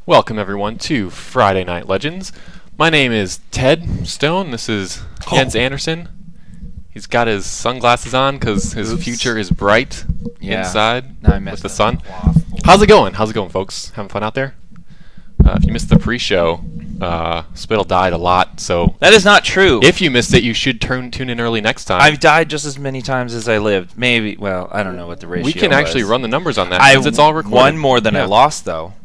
Welcome everyone to Friday Night Legends. My name is Ted Stone. This is Jens Anderson. He's got his sunglasses on because his future is bright inside with the sun. How's it going? How's it going, folks? Having fun out there? If you missed the pre-show, Spittle died a lot, so... That is not true. If you missed it, you should tune in early next time. I've died just as many times as I lived. Maybe, well, I don't know what the ratio We can was. actually run the numbers on that because it's all recorded. Won more than I lost, though.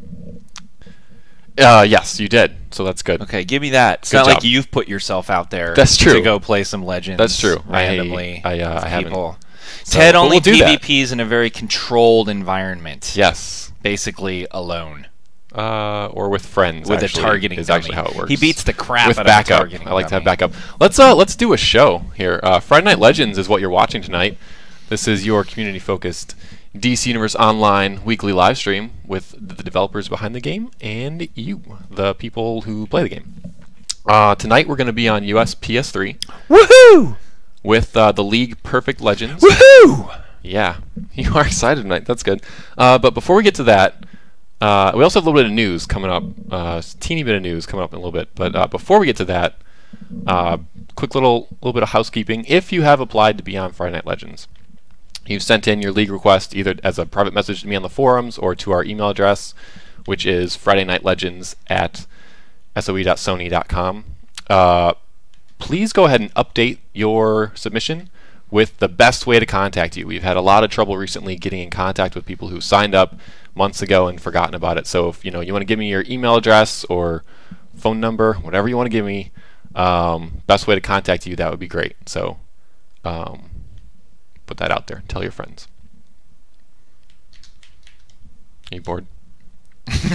Yes, you did, so that's good. Okay, give me that. It's Good not job. like you've put yourself out there That's true. to go play some Legends. That's true. Randomly. I haven't. People. So, Ted but only we'll do that. PvPs in a very controlled environment. Yes. Basically alone. Or with friends. With actually, a targeting is dummy. actually how it works. He beats the crap with out backup. of a targeting I like to have dummy. backup. Let's do a show here. Friday Night Legends is what you're watching tonight. This is your community-focused DC Universe Online weekly live stream with the developers behind the game and you, the people who play the game. Tonight we're going to be on US PS3. Woohoo! With the League Perfect Legends. Woohoo! Yeah, you are excited tonight. That's good. But before we get to that, we also have a little bit of news coming up. Teeny bit of news coming up in a little bit. But before we get to that, quick little bit of housekeeping. If you have applied to be on Friday Night Legends, you've sent in your league request either as a private message to me on the forums or to our email address, which is FridayNightLegends@soe.sony.com. Please go ahead and update your submission with the best way to contact you. We've had a lot of trouble recently getting in contact with people who signed up months ago and forgotten about it. So if you want to give me your email address or phone number, whatever you want to give me, best way to contact you, that would be great. So put that out there. Tell your friends. Are you bored?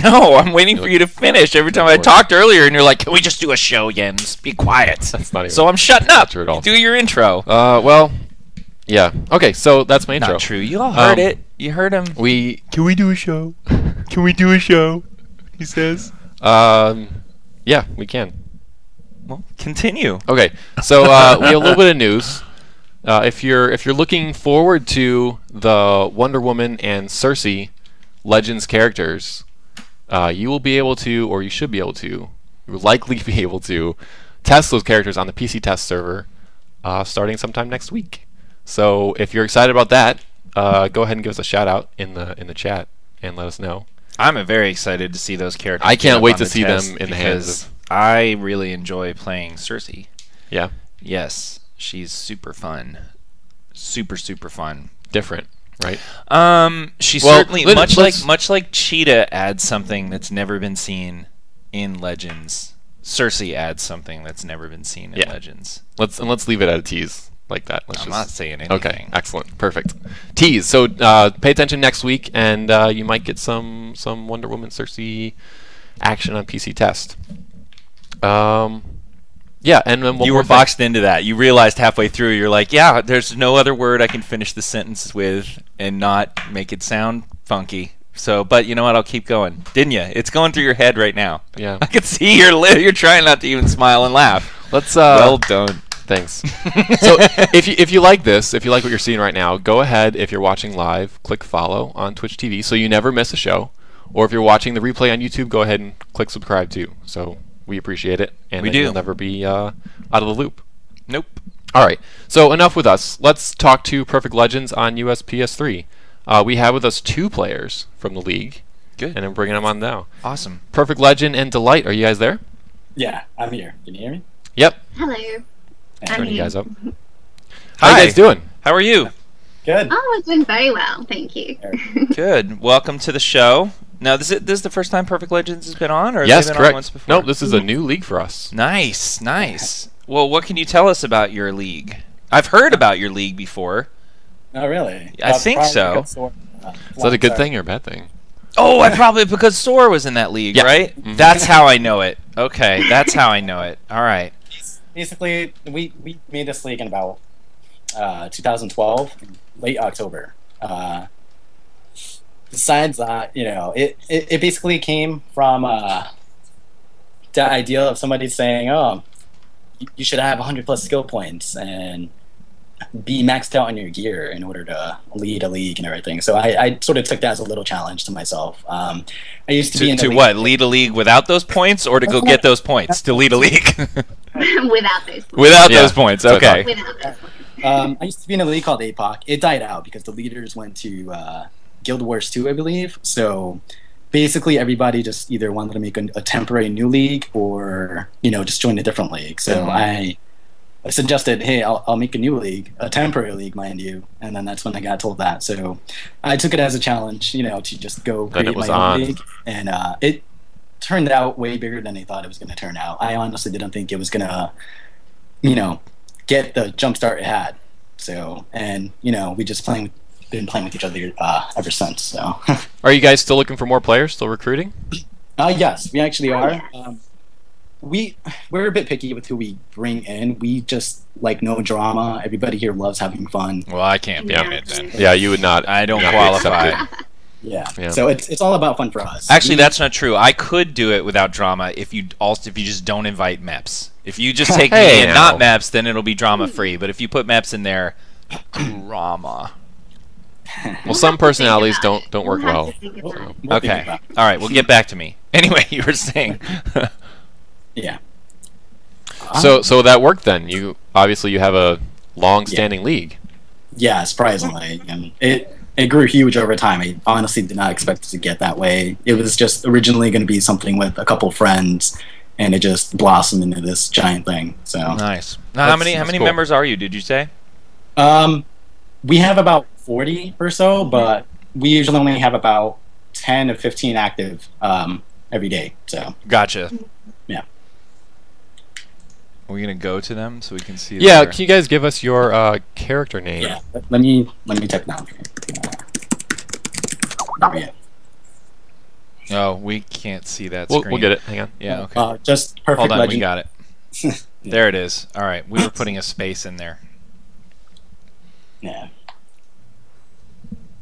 No, I'm waiting for you to finish. Every time I talked earlier and you're like, can we just do a show, Jens? Be quiet. That's not even So I'm shutting up. true at all. Do your intro. Well, yeah. Okay, so that's my intro. Not true. You all heard it. You heard him. Can we do a show? Can we do a show? He says. Yeah, we can. Well, continue. Okay, so we have a little bit of news. If you're looking forward to the Wonder Woman and Cersei Legends characters, you will be able to, or you should be able to, you will likely be able to test those characters on the PC test server starting sometime next week. So if you're excited about that, go ahead and give us a shout out in the chat and let us know. I'm very excited to see those characters. I can't get up wait on to the see test them in the hands because of... I really enjoy playing Cersei. Yeah. Yes, she's super fun. Super fun. Different, right? She Well, certainly much like Cheetah adds something that's never been seen in Legends. Cersei adds something that's never been seen in Legends. Let's leave it at a tease like that. I'm not saying anything. Okay, excellent, perfect. Tease. So pay attention next week, and you might get some Wonder Woman Cersei action on PC test. Yeah, and then you were boxed into that. You realized halfway through, you're like, yeah, there's no other word I can finish the sentence with and not make it sound funky. So, but you know what? I'll keep going. Didn't you? It's going through your head right now. Yeah. I can see you're trying not to even smile and laugh. Let's. Well done. Thanks. So if you like this, if you like what you're seeing right now, go ahead. If you're watching live, click follow on Twitch TV so you never miss a show. Or if you're watching the replay on YouTube, go ahead and click subscribe too. So we appreciate it, and you'll never be out of the loop. Nope. All right. So enough with us. Let's talk to Perfect Legends on US PS3. We have with us 2 players from the league. Good. And I'm bringing them on now. Awesome. Perfect Legend and Delight. Are you guys there? Yeah, I'm here. Can you hear me? Yep. Hello. Turn you guys up. Hi. How you guys doing? How are you? Good. Oh, I'm doing very well, thank you. Good. Welcome to the show. Now, this is the first time Perfect Legends has been on, or Yes, have they been correct. on once before? Nope, this is a new league for us. Nice, nice. Well, what can you tell us about your league? I've heard about your league before. Oh, really? I think so. Is that a good thing or a bad thing? Oh, I probably because Sora was in that league, Yeah. right? Mhm. That's how I know it. Okay, that's how I know it. All right. Basically, we made this league in about 2012, late October. Besides that, it basically came from the idea of somebody saying, "Oh, you should have 100+ skill points," and be maxed out on your gear in order to lead a league and everything. So I sort of took that as a little challenge to myself. I used to be in the To league. what? Lead a league without those points, or to go get those points to lead a league? Without those. Without Yeah. those points, That's okay. Without those. I used to be in a league called APOC. It died out because the leaders went to Guild Wars 2, I believe. So basically, everybody just either wanted to make a temporary new league or just join a different league. So I suggested, hey, I'll make a new league, a temporary league, mind you. And then that's when I got told that. So I took it as a challenge, to just go Then it create was my own on. league. And it turned out way bigger than I thought it was going to turn out. I honestly didn't think it was going to, get the jump start it had. So, and we just been playing with each other ever since. So, Are you guys still looking for more players? Still recruiting? yes, we actually are. yeah. We're a bit picky with who we bring in. We just like no drama. Everybody here loves having fun. Well, I can't be Yeah. in it then. Yeah, you would not. I don't not be qualify. accepted. Yeah. Yeah. So it's all about fun for us. Actually, We- that's not true. I could do it without drama if you just don't invite maps. If you just take Hey, me and now. not maps, then it'll be drama free. But if you put maps in there, drama. Well, some personalities Think about don't work it. We'll well. have to think about it. we'll think Okay. about it. All right. Well, get back to me. Anyway, you were saying. Yeah. So that worked then. You have a long-standing league. Yeah, surprisingly, and it grew huge over time. I honestly did not expect it to get that way. It was just originally going to be something with a couple friends, and it just blossomed into this giant thing. So, Nice. Now, how That's- many that's many cool. members are you? Did you say? we have about 40 or so, but we usually only have about 10 to 15 active every day. So, Gotcha. yeah. Are we gonna go to them so we can see? Yeah, their- can you guys give us your character name? Yeah, let me check now. Yeah. Oh, we can't see that We'll screen. get it. Hang on. Yeah. Okay. Just perfect Hold on. legend. We got it. There it is. All right. We were putting a space in there. Yeah.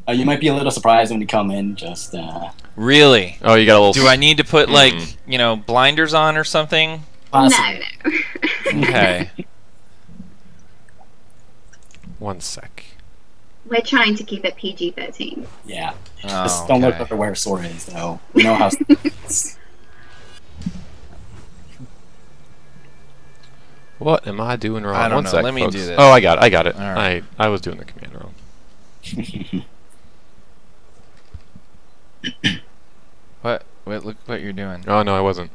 You might be a little surprised when you come in. Just Really? Oh, you got a little. Do I need to put like blinders on or something? possibly. No. Okay. One sec. We're trying to keep it PG-13. Yeah. Oh, Just don't look okay. over where Sora is, though. You know how. What am I doing wrong? I don't One know. sec, Let me folks. do this. Oh, I got it. All right. I was doing the command wrong. What? Wait, look what you're doing. Oh no, I wasn't.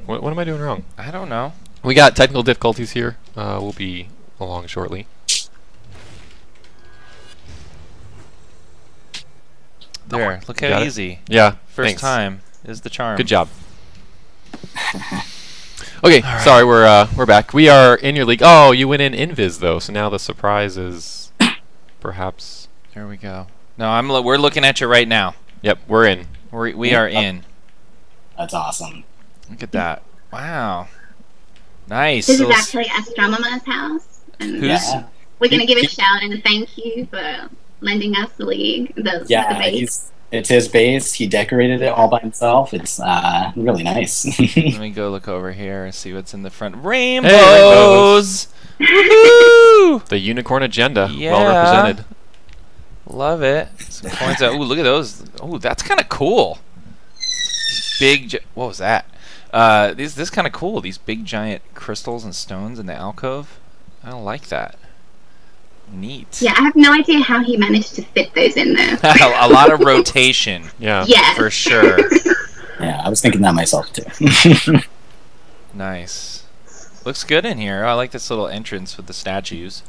What am I doing wrong? I don't know. We got technical difficulties here. We'll be along shortly. There. Look Got how it? easy. Yeah. First thanks. time is the charm. Good job. Okay, sorry, we're back. We are in your league. Oh, you went in Invis though, so now the surprise is perhaps. There we go. No, we're looking at you right now. Yep, we're in. We are in. That's awesome. Look at that. Wow. Nice. This is Little actually Astronomer's house. And Who's- Yeah. we're going to give a shout and a thank you for lending us the league. The Yeah, base. it's his base. He decorated it all by himself. It's really nice. Let me go look over here and see what's in the front. rainbows. Rainbows! Woohoo! The unicorn agenda, Yeah. well represented. Love it. Some coins out. Ooh, look at those. Ooh, that's kind of cool. These big. What was that? This kind of cool. These big giant crystals and stones in the alcove. I don't like that. Neat. Yeah, I have no idea how he managed to fit those in there. A lot of rotation, Yeah. Yeah. for sure. Yeah, I was thinking that myself too. Nice. Looks good in here. I like this little entrance with the statues.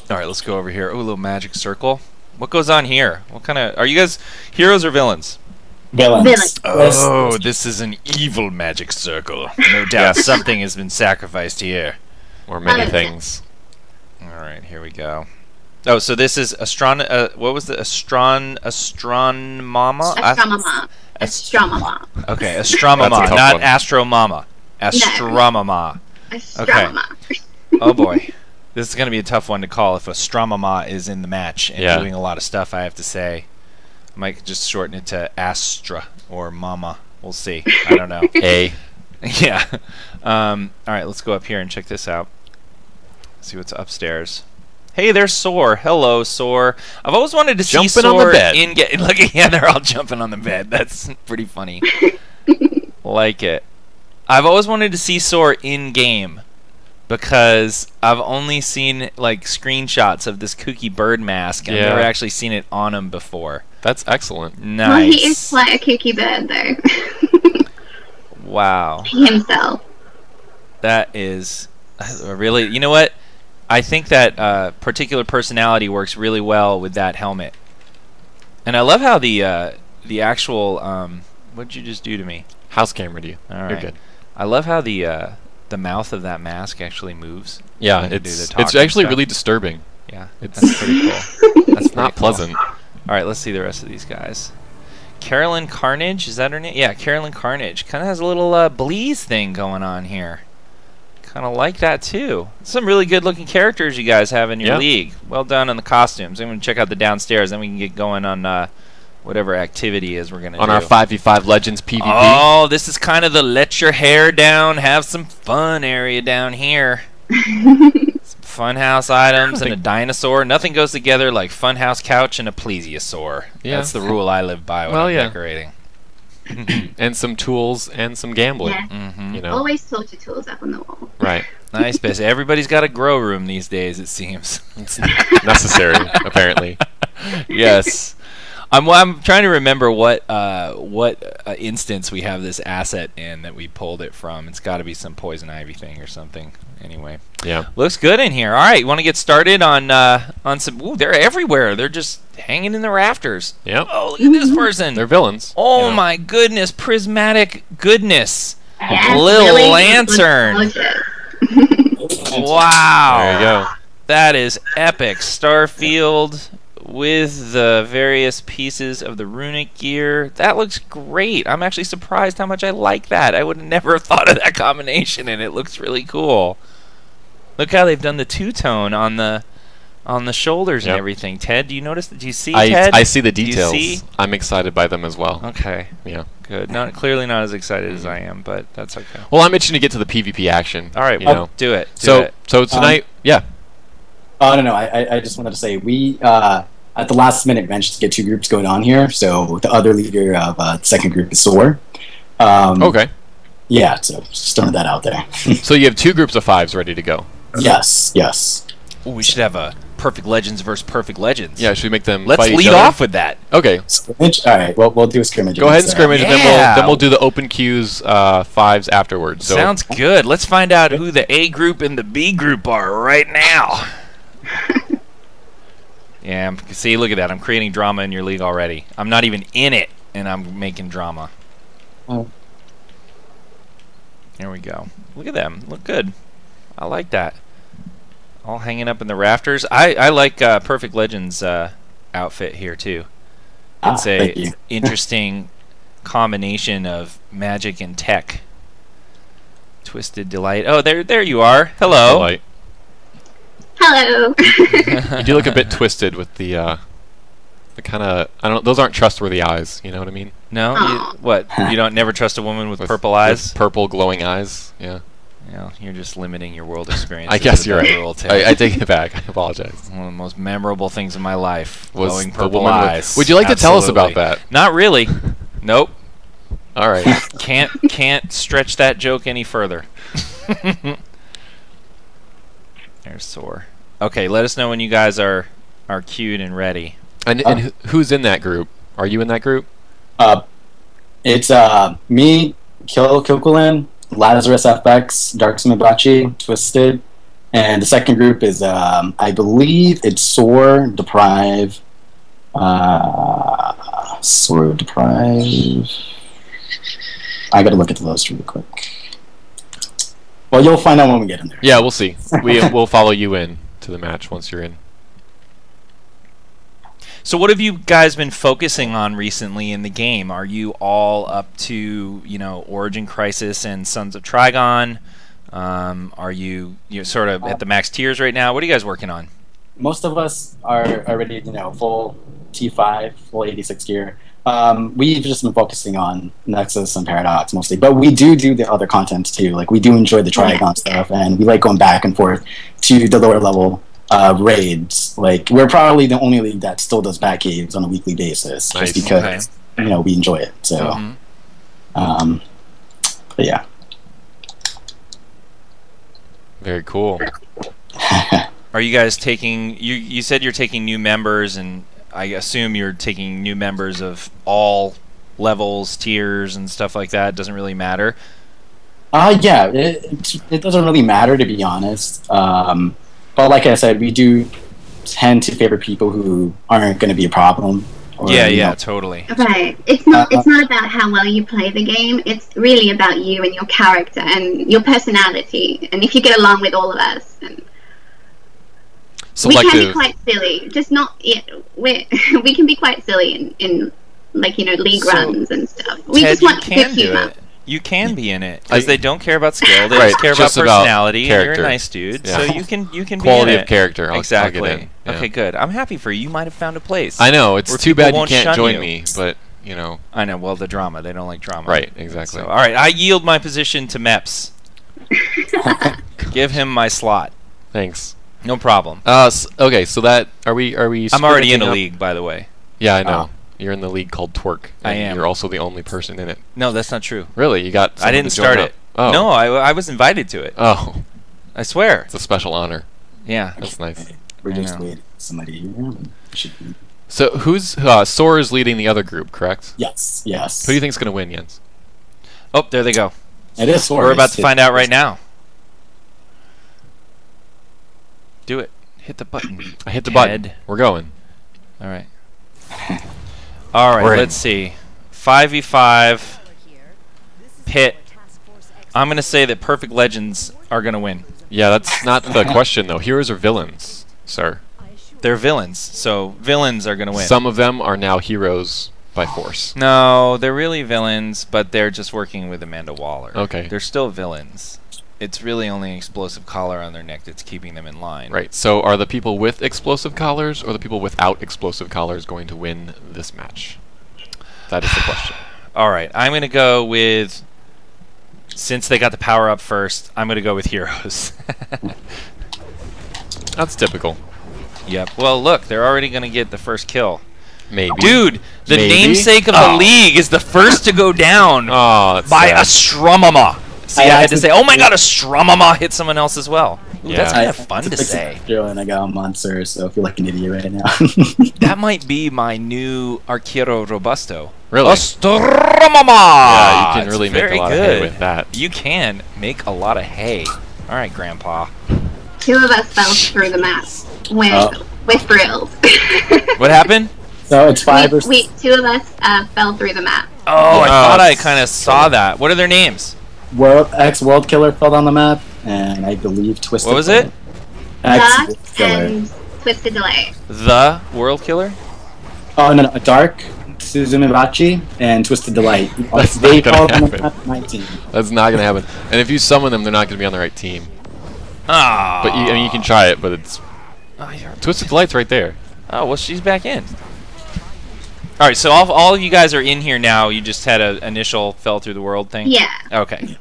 All right, let's go over here. Ooh, a little magic circle. What goes on here? What kind of... Are you guys heroes or villains? Villains. Oh, this is an evil magic circle. No doubt something has been sacrificed here. Or many Okay. things. All right, here we go. Oh, so this is what was the astronoma? Astronomer. Astronomer. Okay, astromama, That's a tough not one. astromama. Astromama. Astronomer. Oh boy, this is gonna be a tough one to call if astromama is in the match and Yeah. doing a lot of stuff. I have to say, I might just shorten it to Astra or Mama. We'll see. I don't know. A. Yeah. All right, let's go up here and check this out. Let's see what's upstairs. Hey, there's Soar. Hello, Soar. I've always wanted to see Jumping Soar on the bed. in game. Look, yeah, they're all jumping on the bed. That's pretty funny. Like it. I've always wanted to see Soar in game because I've only seen like screenshots of this kooky bird mask, and I've never actually seen it on him before. That's excellent. Nice. Well, he is quite a kooky bird, though. Wow. Himself. That is really. You know what? I think that particular personality works really well with that helmet. And I love how the actual what'd you just do to me? House camera to you. All right. You're good. I love how the mouth of that mask actually moves. Yeah, when you do the it's talking actually stuff. really disturbing. Yeah, It's that's pretty cool. That's not pretty cool. pleasant. All right, let's see the rest of these guys. Carolyn Carnage, is that her name? Yeah, Carolyn Carnage. Kind of has a little Bleeze thing going on here. Kind of like that too. Some really good looking characters you guys have in your league. Well done on the costumes. I'm going to check out the downstairs, then we can get going on whatever activity is we're going to do. On our 5v5 Legends PvP. Oh, this is kind of the let your hair down, have some fun area down here. Some funhouse items and a dinosaur. Nothing goes together like funhouse couch and a plesiosaur. Yeah. That's the rule I live by when I'm decorating. And some tools and some gambling. Yeah. You know. Always torture tools up on the wall. Right. Nice, Bessie. Everybody's got a grow room these days, it seems. It's necessary, apparently. Yes. I'm trying to remember what instance we have this asset in that we pulled it from. It's got to be some poison ivy thing or something. Anyway, Yeah. looks good in here. All right, you want to get started on some? Ooh, they're everywhere. They're just hanging in the rafters. Yep. Oh, look at this person. They're villains. Oh you know. my goodness, prismatic goodness. Yeah, Lil really Lantern. gorgeous. Wow. There you go. That is epic. Starfield with the various pieces of the runic gear. That looks great. I'm actually surprised how much I like that. I would never have thought of that combination, and it looks really cool. Look how they've done the two-tone on the shoulders and everything. Ted, do you notice? Do you see, Ted? I see the Do you details. see? I'm excited by them as well. Okay, Yeah. good. Clearly not as excited as I am, but that's okay. Well, I'm itching to get to the PvP action. All right, you well, know. do it. So tonight, yeah. Oh, no. I just wanted to say we at the last minute managed to get two groups going on here. So the other leader of the second group is Soar. Okay. Yeah, so just throwing that out there. So you have two groups of fives ready to go. Yes. Ooh, we should have a Perfect Legends versus Perfect Legends. Yeah, should we make them Let's fight each lead other? off with that. Okay. Scrimmage? All right, we'll do a scrimmage. Go ahead and against scrimmage, and Yeah. then we'll do the open queues fives afterwards. So Sounds good. Let's find out who the A group and the B group are right now. Yeah, see, look at that. I'm creating drama in your league already. I'm not even in it, and I'm making drama. Oh. There we go. Look at them. Look good. I like that. All hanging up in the rafters. I like Perfect Legends outfit here, too. It's thank a you. interesting combination of magic and tech. Twisted Delight. Oh, there you are. Hello. Light. Hello. You do look a bit twisted with the kind of, I don't know, those aren't trustworthy eyes, you know what I mean? No? Aw. What? You don't never trust a woman with purple With eyes? purple glowing eyes, yeah. Yeah, you're just limiting your world experience. I guess you're right. I take it back. I apologize. One of the most memorable things in my life. Was Glowing the purple woman with- eyes. Would you like to tell us about Absolutely. that? Not really. Nope. All right. Can't stretch that joke any further. There's Soar. Okay, let us know when you guys are queued and ready. And who's in that group? Are you in that group? It's me, Kilkulin, Lazarus FX, Dark Smibachi, Twisted, and the second group is I believe it's Soar, Deprive, Soar, Deprive. I gotta look at the list real quick. Well, you'll find out when we get in there. Yeah, we'll see. We'll follow you in to the match once you're in. So what have you guys been focusing on recently in the game? Are you all up to, Origin Crisis and Sons of Trigon? Are you sort of at the max tiers right now? What are you guys working on? Most of us are already, full T5, full 86 gear. We've just been focusing on Nexus and Paradox mostly, but we do the other content too. Like we do enjoy the Trigon stuff, and we like going back and forth to the lower level raids. Like we're probably the only league that still does back caves on a weekly basis, Nice. just because we enjoy it. So, but yeah. Very cool. Are you guys taking? You said you're taking new members, and I assume you're taking new members of all levels, tiers, and stuff like that. It doesn't really matter. Yeah, it doesn't really matter, to be honest. But like I said, we do tend to favor people who aren't going to be a problem. Or, Yeah, totally. Right. It's not about how well you play the game. It's really about you and your character and your personality. And if you get along with all of us, and we can be quite silly. Just not. Yeah, we can be quite silly in like league runs and stuff. We Ted, just want you can good do humor. it. You can be in it because they don't care about skill. They Right, just care about just about personality. And you're a character. nice dude, Yeah. so you can be in Quality it. of character. I'll Exactly. get in. Yeah. Okay, good. I'm happy for you. You might have found a place. I know. It's where too people bad you won't can't shun join you. me, but I know. Well, the drama. They don't like drama. Right. Exactly. So, all right. I yield my position to Meps. Give him my slot. Thanks. No problem. Okay. So that are we? I'm already in a splitting up? league, by the way. Yeah, I know. You're in the league called Twerk. I and am. You're also the only person in it. No, that's not true. Really? You got? I someone didn't to join start up? it. Oh. No, I was invited to it. Oh, I swear. it's a special honor. Yeah. That's nice. We're I just know. waiting for somebody here. So who's Sora is leading the other group, correct? Yes. Who do you think's gonna win, Jens? Oh, there they go. It is Sora. We're about to find out right now. Do it. Hit the button. I hit the Ted. button. We're going. All right. All right, We're in. let's see. 5v5. Pit. I'm going to say that Perfect Legends are going to win. Yeah, that's not the question though. Heroes are villains, sir. They're villains, so villains are going to win. Some of them are now heroes by force. No, they're really villains, but they're just working with Amanda Waller. Okay. They're still villains. It's really only an explosive collar on their neck that's keeping them in line. Right. So are the people with explosive collars or the people without explosive collars going to win this match? That is the question. All right, I'm going to go with, since they got the power up first, I'm going to go with heroes. That's typical. Yep. Well, look, they're already going to get the first kill. Maybe. Dude, the Maybe? namesake of the league is the first to go down Oh, that's by sad. Astromama. See, I had to say, oh my god, Astromama hit someone else as well. Ooh, Yeah. that's kind of fun to say. And I got a monster, so I feel like an idiot right now. That might be my new Arquero Robusto. Really? Astromama! Yeah, you can It's really make a very lot of good. hay with that. You can make a lot of hay. All right, Grandpa. 2 of us fell through the map with thrills. What happened? So it's 5 or 6. 2 of us fell through the map. Oh, I thought I it's kind of saw that. What are their names? World Killer fell on the map, and I believe Twisted. What was it? Dark World Killer. and Twisted Delay. The World Killer? Oh no, Dark, Suzumibachi, and Twisted Delight. That's They not gonna fell on the happen. map 19. That's not going to happen. And if you summon them, they're not going to be on the right team. Ah. But you can try it, but it's... Twisted Delight's right there. Oh, well, she's back in. All right, so all you guys are in here now. You just had an initial fell through the world thing? Yeah. Okay.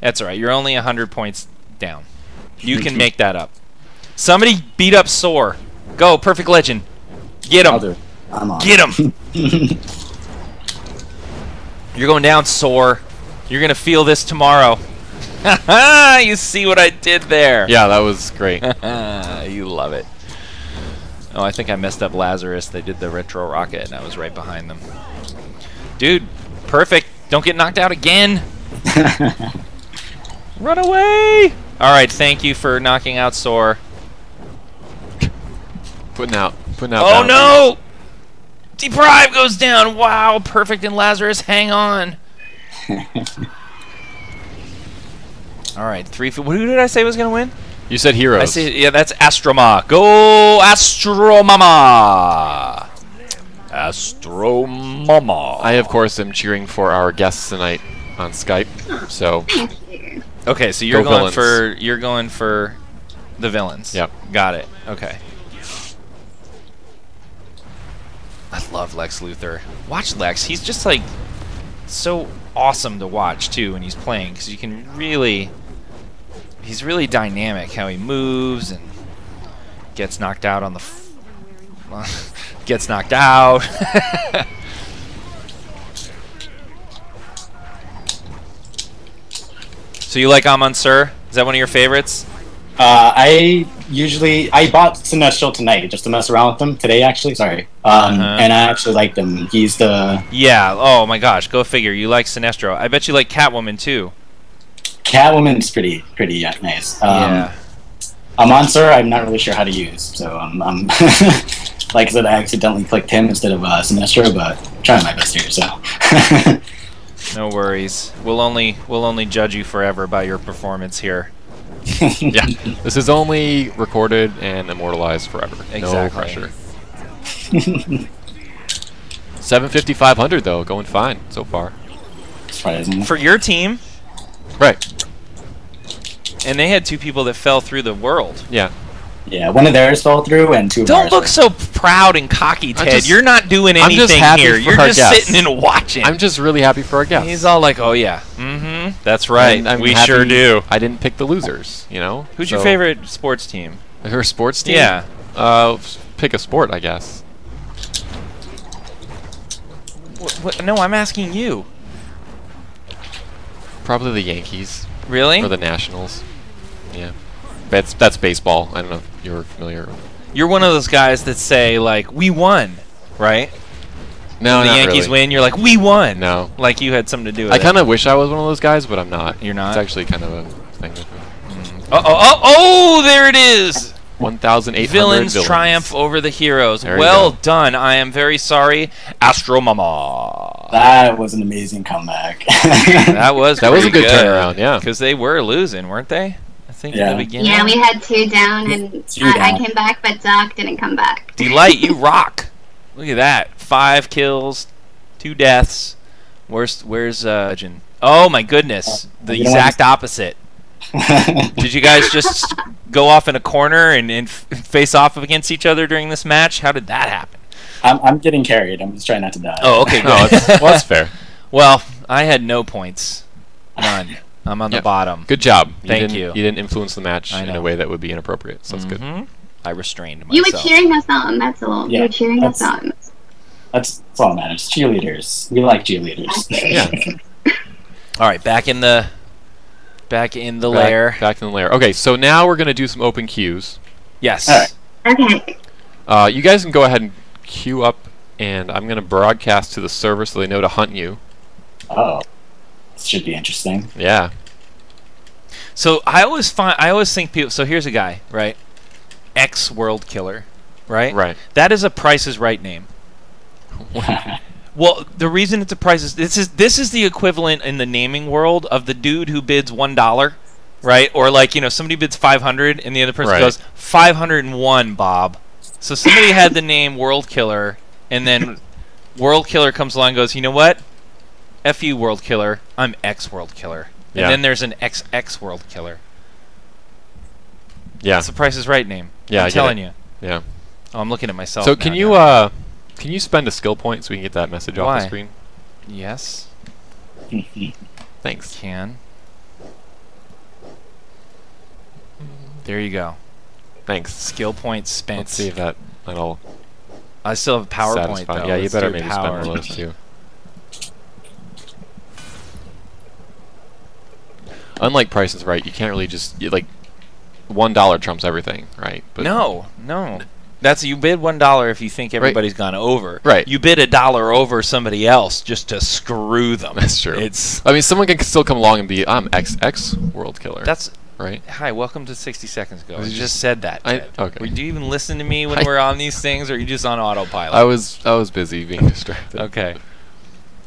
That's all right. You're only 100 points down. You can make that up. Somebody beat up Soar. Go, Perfect Legend. Get I'll him. do it. I'm on. Get him. You're going down, Soar. You're going to feel this tomorrow. You see what I did there? Yeah, that was great. You love it. Oh, I think I messed up Lazarus. They did the retro rocket, and I was right behind them. Dude, perfect. Don't get knocked out again. Run away. All right, thank you for knocking out Soar. Putting out Oh, bounties. no. Deprive goes down. Wow, perfect and Lazarus, hang on. All right, who did I say was going to win? You said heroes. I see. Yeah, that's Astroma. Go Astromama. Astromama. I, of course, am cheering for our guests tonight on Skype. So, Thank you. Okay, so you're Go going villains. for the villains. Yep. Got it. Okay. I love Lex Luthor. Watch Lex. He's just like so awesome to watch too when he's playing, because you can really, he's really dynamic how he moves and gets knocked out on the gets knocked out. So you like Amon Sur? Is that one of your favorites? I bought Sinestro tonight just to mess around with him today, actually. Sorry, and I actually liked him. He's the Oh my gosh, go figure. You like Sinestro. I bet you like Catwoman too. Catwoman's pretty nice. Yeah. Amonsur, I'm not really sure how to use, so I'm like I said, I accidentally clicked him instead of Sinestro, but I'm trying my best here. So no worries. We'll only judge you forever by your performance here. Yeah, this is only recorded and immortalized forever. Exactly. No pressure. 750, 500 though, going fine so far. surprising. For your team, Right. and they had 2 people that fell through the world. Yeah. Yeah, one of theirs fell through, and 2 of Don't ours look so proud and cocky, Ted. just- You're not doing I'm just anything happy here. for You're our just guests. sitting and watching. I'm just really happy for our guests. He's all like, "Oh yeah, that's right. And I'm We happy sure do." I didn't pick the losers, you know? Who's your So- favorite sports team? Her sports team? Yeah. Pick a sport, I guess. No, I'm asking you. Probably the Yankees. Really? Or the Nationals. Yeah. That's baseball. I don't know if you're familiar. You're one of those guys that say like, "We won," right? No, When the not Yankees really. win, you're like, "We won." No. Like you had something to do with I it. kind of wish I was one of those guys, but I'm not. You're not? It's actually kind of a thing. Oh, there it is. 1,800 Villains triumph over the heroes. There you Well go. done. I am very sorry, Astro Mama. That was an amazing comeback. That was That was a pretty good turnaround, yeah. Because they were losing, weren't they? I think in Yeah. the beginning. Yeah, we had 2 down, and 2 I down. came back, but Dark didn't come back. Delight, you rock. Look at that. 5 kills, 2 deaths. Where's Legend? Oh my goodness. The you don't exact opposite. Did you guys just go off in a corner and face off against each other during this match? How did that happen? I'm getting carried. I'm just trying not to die. Oh, okay, good. No, that's fair. Well, I had no points. None. I'm on the Yep. bottom. Good job. Thank didn't- you. You didn't influence the match I in know. a way that would be inappropriate, so that's good. Mhm. I restrained You myself. were cheering us on, that's all. Yeah, You were cheering us that's- on. That's all that matters. Cheerleaders. We like cheerleaders. Yeah. All right, back in the lair. Back in the lair. Okay, so now we're going to do some open queues. Yes. All right. Okay. You guys can go ahead and queue up, and I'm going to broadcast to the server so they know to hunt you. Oh, this should be interesting. Yeah. So I always think people. So here's a guy, right? X World Killer, right? Right. That is a Price is Right name. Well, the reason it's a Price is this is the equivalent in the naming world of the dude who bids $1, right? Or like somebody bids 500 and the other person Right. goes 501, Bob. So somebody had the name World Killer, and then World Killer comes along and goes, you know what? F you, World Killer. I'm X World Killer. And Yeah. then there's an XX World Killer. Yeah. That's the Price is Right name. Yeah, I I'm get telling it. you. Yeah. Oh, I'm looking at myself. So now, can you spend a skill point so we can get that message off Why? the screen? Yes, Thanks. can. There you go. Thanks. Skill points spent. Let's see if that'll I still have a PowerPoint satisfy. though. Yeah, you Let's better do maybe power. spend one of those too. Unlike Price is Right, you can't really just like $1 trumps everything, right? But No. That's you bid $1 if you think everybody's gone over. Right. You bid $1 over somebody else just to screw them. That's true. It's I mean, someone can still come along and be, I'm XX World Killer. that's right. hi. Welcome to 60 seconds ago. I Was it just said that. Ted. Okay. Do you even listen to me when I- we're on these things, or are you just on autopilot? I was busy being distracted. Okay.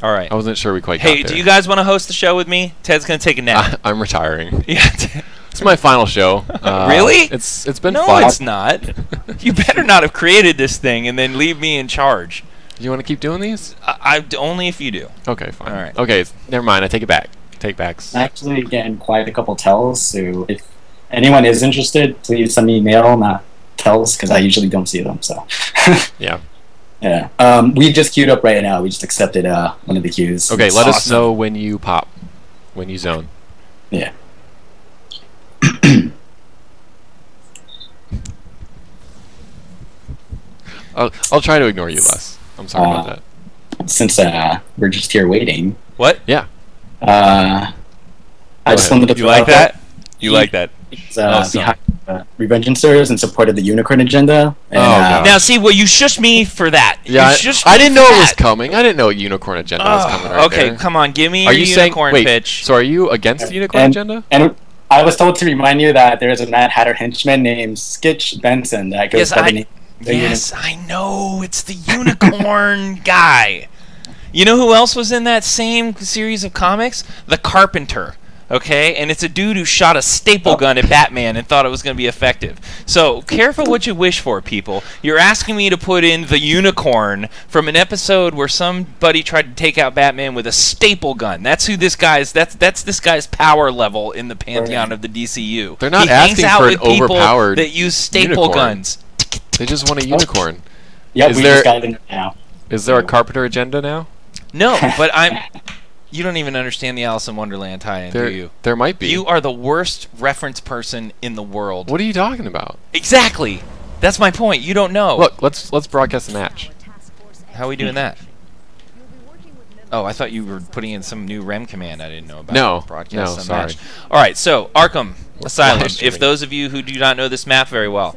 All right. I wasn't sure we quite Hey, got there. do you guys want to host the show with me? Ted's gonna take a nap. I'm retiring. Yeah. It's my final show. Really? It's been No, fun. it's not. You better not have created this thing and then leave me in charge. You want to keep doing these? I only if you do. Okay, fine. All right. Okay, never mind. I take it back. Take backs. I'm actually getting quite a couple tells, so if anyone is interested, please send me email, not tells, because I usually don't see them. So Yeah. Yeah. We just queued up right now. We just accepted one of the queues. Okay, It's let us awesome. know when you pop, when you zone. Yeah. I'll try to ignore you less. I'm sorry about that. Since we're just here waiting, What? Yeah. I just ahead. wanted to. You like that? You like that? He's Awesome. behind Revengeancers and supported the Unicorn agenda. And, God. Now, see, well, you shushed me for that. Yeah, You shushed I me didn't for know it was that. coming. I didn't know Unicorn Agenda was coming right Okay, there. come on, give me Are your you saying unicorn wait? pitch. So are you against the Unicorn Agenda? And I was told to remind you that there is a Mad Hatter henchman named Skitch Benson that goes by the name. Yes, I know. It's the unicorn guy. You know who else was in that same series of comics? The Carpenter. Okay? And it's a dude who shot a staple gun at Batman and thought it was going to be effective. So, careful what you wish for, people. You're asking me to put in the unicorn from an episode where somebody tried to take out Batman with a staple gun. That's who this guy's that's this guy's power level in the pantheon of the DCU. They're not he hangs asking out for with an people overpowered that use staple unicorn. guns. They just want a unicorn. Yep, Is we there- just got it now. Is there a Carpenter Agenda now? No, but you don't even understand the Alice in Wonderland tie-in, do you? There might be. You are the worst reference person in the world. What are you talking about? Exactly. That's my point. You don't know. Look, let's broadcast the match. How are we doing that? Oh, I thought you were putting in some new REM command I didn't know about. No, Broadcast no, some sorry. match. All right, so Arkham Asylum. live streaming. If those of you who do not know this map very well,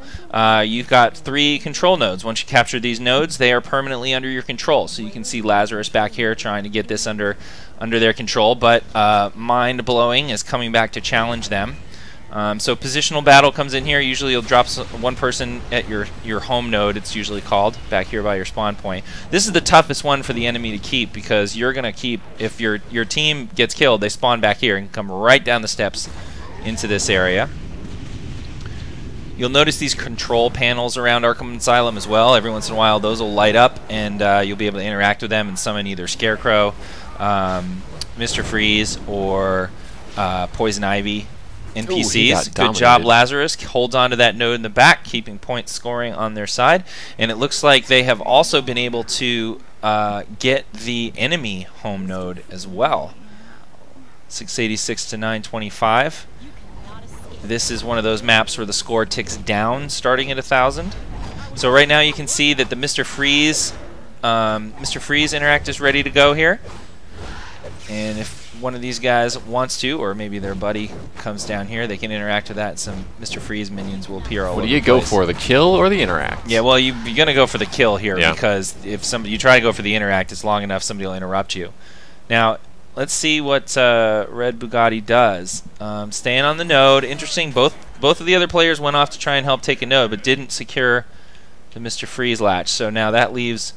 you've got 3 control nodes. Once you capture these nodes, they are permanently under your control. So you can see Lazarus back here trying to get this under their control, but Mind Blowing is coming back to challenge them. So positional battle comes in here. Usually you'll drop one person at your home node, it's usually called, back here by your spawn point. This is the toughest one for the enemy to keep because you're going to keep, if your team gets killed, they spawn back here and come right down the steps into this area. You'll notice these control panels around Arkham Asylum as well. Every once in a while those will light up and you'll be able to interact with them and summon either Scarecrow, Mr. Freeze, or Poison Ivy NPCs. Ooh, he got Good dominated. job, Lazarus. Holds on to that node in the back, keeping point scoring on their side. And it looks like they have also been able to get the enemy home node as well. 686 to 925. This is one of those maps where the score ticks down starting at 1,000. So right now you can see that the Mr. Freeze interact is ready to go here. And if one of these guys wants to, or maybe their buddy comes down here, they can interact with that. Some Mr. Freeze minions will appear all over What the do you go place. for, the kill or the interact? Yeah, well, you're going to go for the kill here Yeah. because if you try to go for the interact, it's long enough, somebody will interrupt you. Now, let's see what Red Bugatti does. Staying on the node. Interesting, both of the other players went off to try and help take a node, but didn't secure the Mr. Freeze latch. So now that leaves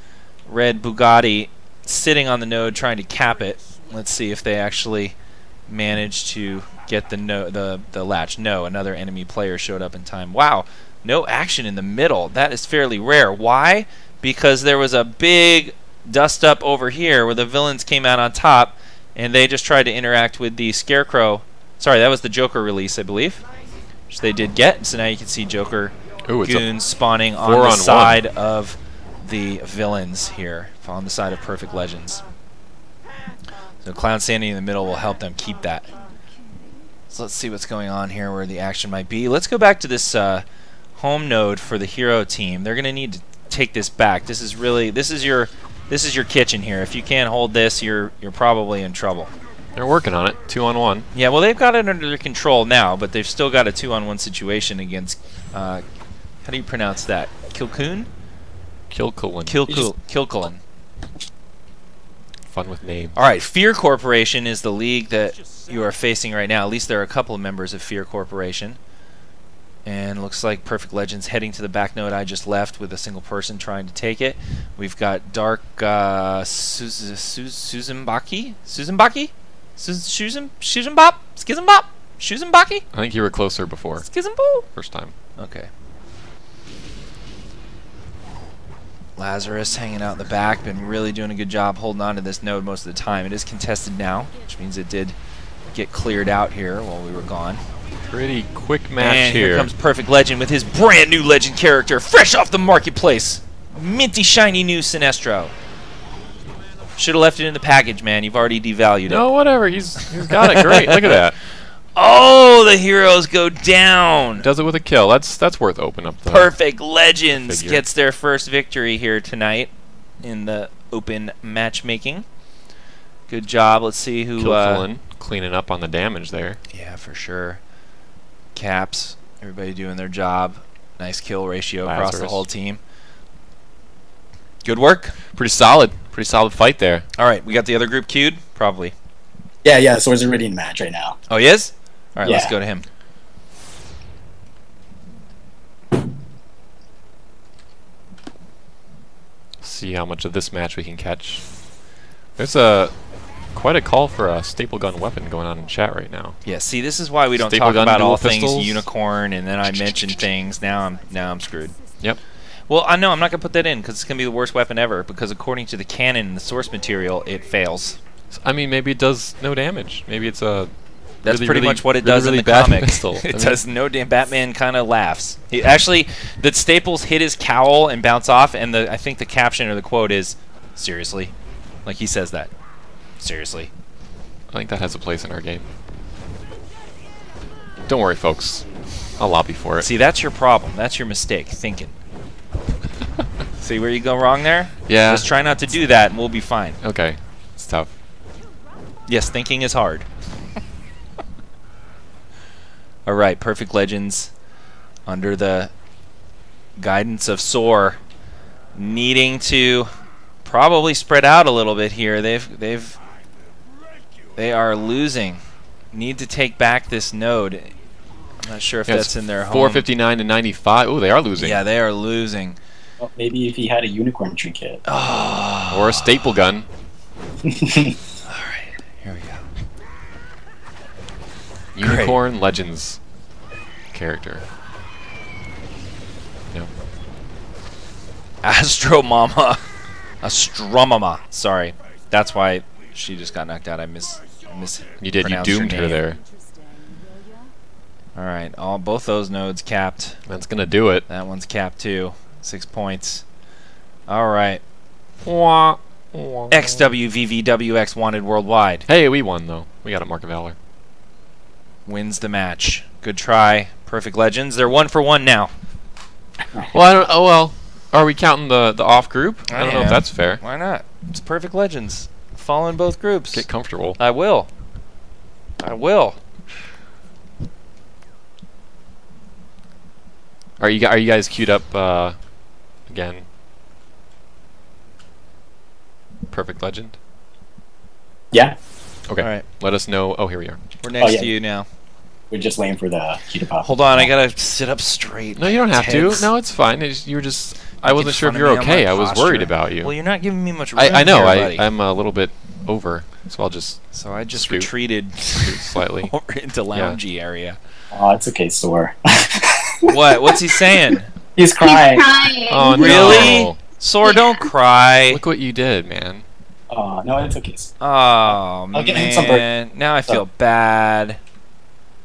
Red Bugatti sitting on the node trying to cap it. Let's see if they actually manage to get the latch. No, another enemy player showed up in time. Wow, no action in the middle. That is fairly rare. Why? Because there was a big dust up over here where the villains came out on top, and they just tried to interact with the Scarecrow. Sorry, that was the Joker release, I believe, which they did get. So now you can see Joker Ooh, it's goons spawning on 4-on-1. the side of the villains here, on the side of Perfect Legends. So Clown standing in the middle will help them keep that. So let's see what's going on here, where the action might be. Let's go back to this home node for the hero team. They're going to need to take this back. This is your kitchen here. If you can't hold this, you're probably in trouble. They're working on it. 2-on-1. Yeah, well, they've got it under their control now, but they've still got a 2-on-1 situation against. How do you pronounce that? Kilcoon? Kilcullen. Kilcullen. Fun with names. All right, Fear Corporation is the league that you are facing right now. At least there are a couple of members of Fear Corporation. And looks like Perfect Legends heading to the back node I just left with a single person trying to take it. We've got Dark Suzumbaki? Shuzenbaki? I think you were closer before. Skizmboo? First time. Okay. Lazarus hanging out in the back, been really doing a good job holding on to this node most of the time. It is contested now, which means it did get cleared out here while we were gone. Pretty quick match And here. here comes Perfect Legend with his brand new legend character, fresh off the marketplace. Minty shiny new Sinestro. Should have left it in the package, man. You've already devalued it. No, whatever. He's got it great. Look at that. Oh, the heroes go down. Does it with a kill. That's worth opening up. The Perfect Legends figure. gets their first victory here tonight in the open matchmaking. Good job. Let's see who. Cleaning up on the damage there. Yeah, for sure. Caps. Everybody doing their job. Nice kill ratio across the Lazarus. whole team. Good work. Pretty solid. Pretty solid fight there. All right, we got the other group queued? Probably. Yeah, Swords are ready in match right now. Oh, he is? All right, Yeah. let's go to him. See how much of this match we can catch. There's quite a call for a staple gun weapon going on in chat right now. Yeah, see, this is why we don't Staple talk gun, about dual all things pistols. unicorn, and then I mention things. Now I'm screwed. Yep. Well, I know I'm not gonna put that in because it's gonna be the worst weapon ever. Because according to the canon and the source material, it fails. I mean, maybe it does no damage. Maybe it's a. That's really, pretty really, much what it really, does really in the bad comic. pistol. It does no damn. Batman kind of laughs. He, actually, the staples hit his cowl and bounce off, and I think the caption or the quote is, "Seriously," like he says that. Seriously. I think that has a place in our game. Don't worry, folks. I'll lobby for it. See, that's your problem. That's your mistake, thinking. See where you go wrong there? Yeah. Just try not to do that, and we'll be fine. Okay. It's tough. Yes, thinking is hard. All right, Perfect Legends, under the guidance of Soar, needing to probably spread out a little bit here. They are losing. Need to take back this node. I'm not sure if that's in their home. 459 to 95. Oh, they are losing. Yeah, they are losing. Well, maybe if he had a unicorn trinket. Oh. Or a staple gun. All right, here we go. Unicorn Legends character. No. Astromama. Astromama. Sorry. That's why she just got knocked out. I You did. You doomed her there. All right. Both those nodes capped. That's gonna do it. That one's capped too. 6 points. All right. Wah, XWVVWX wanted worldwide. Hey, we won though. We got a Mark of Valor. Wins the match. Good try. Perfect Legends. They're 1 for 1 now. Well, I don't. Oh well. Are we counting the off group? I don't know if that's fair. Why not? It's Perfect Legends. Fall in both groups. Get comfortable. I will. I will. Are you guys queued up again? Perfect Legend. Yeah, Okay. All right. Let us know. Oh, here we are. We're next yeah. to you now. we're just waiting for the key to pop. Hold on. I gotta sit up straight. No, you don't have Teds. to. No, it's fine. You were just. I wasn't sure if fun you're of me on okay. my I was posture. worried about you. Well, you're not giving me much room I know. here, buddy. I'm a little bit over, so I'll just So I just scoot. retreated slightly. over into loungy area. Oh, it's okay, Soar. What? What's he saying? He's crying. He's crying. Oh no! Really? Sore, don't cry. Look what you did, man. Oh, no, it's okay. Oh, I'll get him some bird. man. Now I feel bad.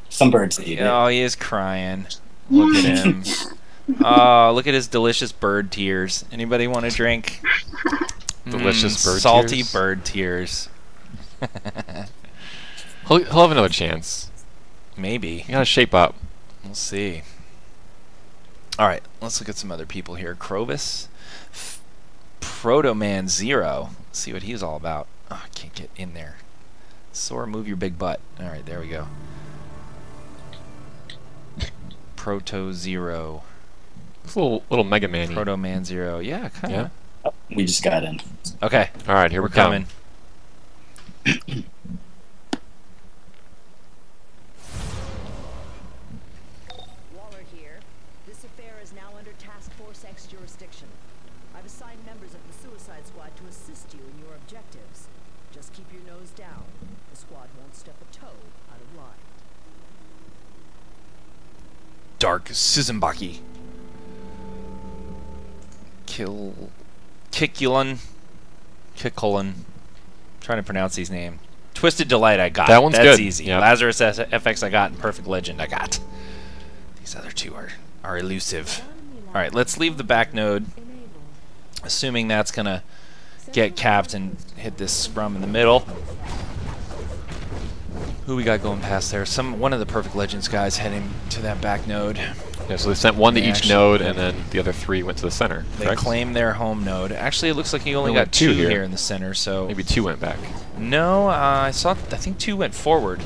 Some birds ate it. Oh, he is crying. Look at him. Oh, look at his delicious bird tears. Anybody want a drink? Delicious bird salty tears? bird tears. He'll have another chance. Maybe. You gotta shape up. We'll see. All right, let's look at some other people here. Crovis, Proto-Man Zero. Let's see what he's all about. Oh, I can't get in there. Sora, move your big butt. All right, there we go. Proto Zero. It's a little Mega Man-y. Proto-Man Zero. Yeah, kind of. Yeah. Oh, we just got in. Okay, All right, here we're we come. coming. Waller here. This affair is now under Task Force X jurisdiction. I've assigned members of the Suicide Squad to assist you in your objectives. Just keep your nose down. The squad won't step a toe out of line. Dark Suzumbaki. Kikulun. Trying to pronounce these names. Twisted Delight, I got. That one's That's good. easy. Yep. Lazarus FX, I got. And Perfect Legend, I got. These other two are elusive. All right, let's leave the back node. Assuming that's going to get capped and hit this scrum in the middle. Who we got going past there? One of the Perfect Legends guys heading to that back node. Yeah, so they sent one to each node, and then the other 3 went to the center. They correct? claimed their home node. Actually, it looks like you only got 2 here in the center. So maybe 2 went back. No, I think 2 went forward.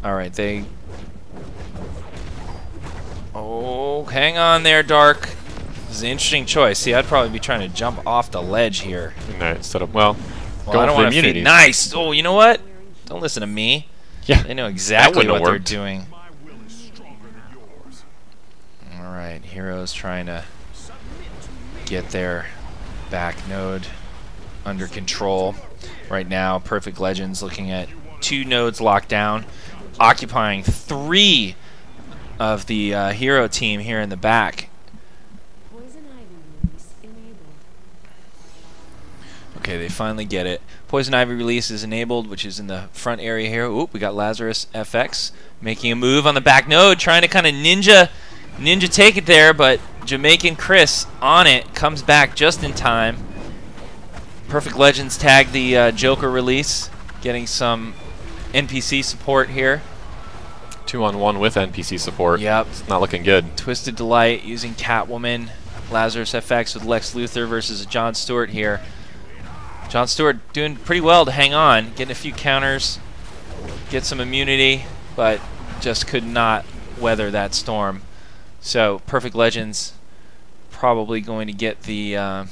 All right, they. Oh, hang on there, Dark. This is an interesting choice. See, I'd probably be trying to jump off the ledge here. No, instead of going I don't for want to immunity. Nice. Oh, you know what? Don't listen to me. Yeah, they know exactly what they're worked. doing. All right, Heroes trying to get their back node under control right now. Perfect Legends looking at 2 nodes locked down, occupying 3 of the hero team here in the back. Okay, they finally get it. Poison Ivy release is enabled, which is in the front area here. Oop, we got Lazarus FX making a move on the back node, trying to kind of ninja take it there, but Jamaican Chris on it, comes back just in time. Perfect Legends tagged the Joker release, getting some NPC support here. 2-on-1 with NPC support. Yep. It's not looking good. Twisted Delight using Catwoman. Lazarus FX with Lex Luthor versus John Stewart here. John Stewart doing pretty well to hang on, getting a few counters, get some immunity, but just could not weather that storm. So Perfect Legends probably going to get the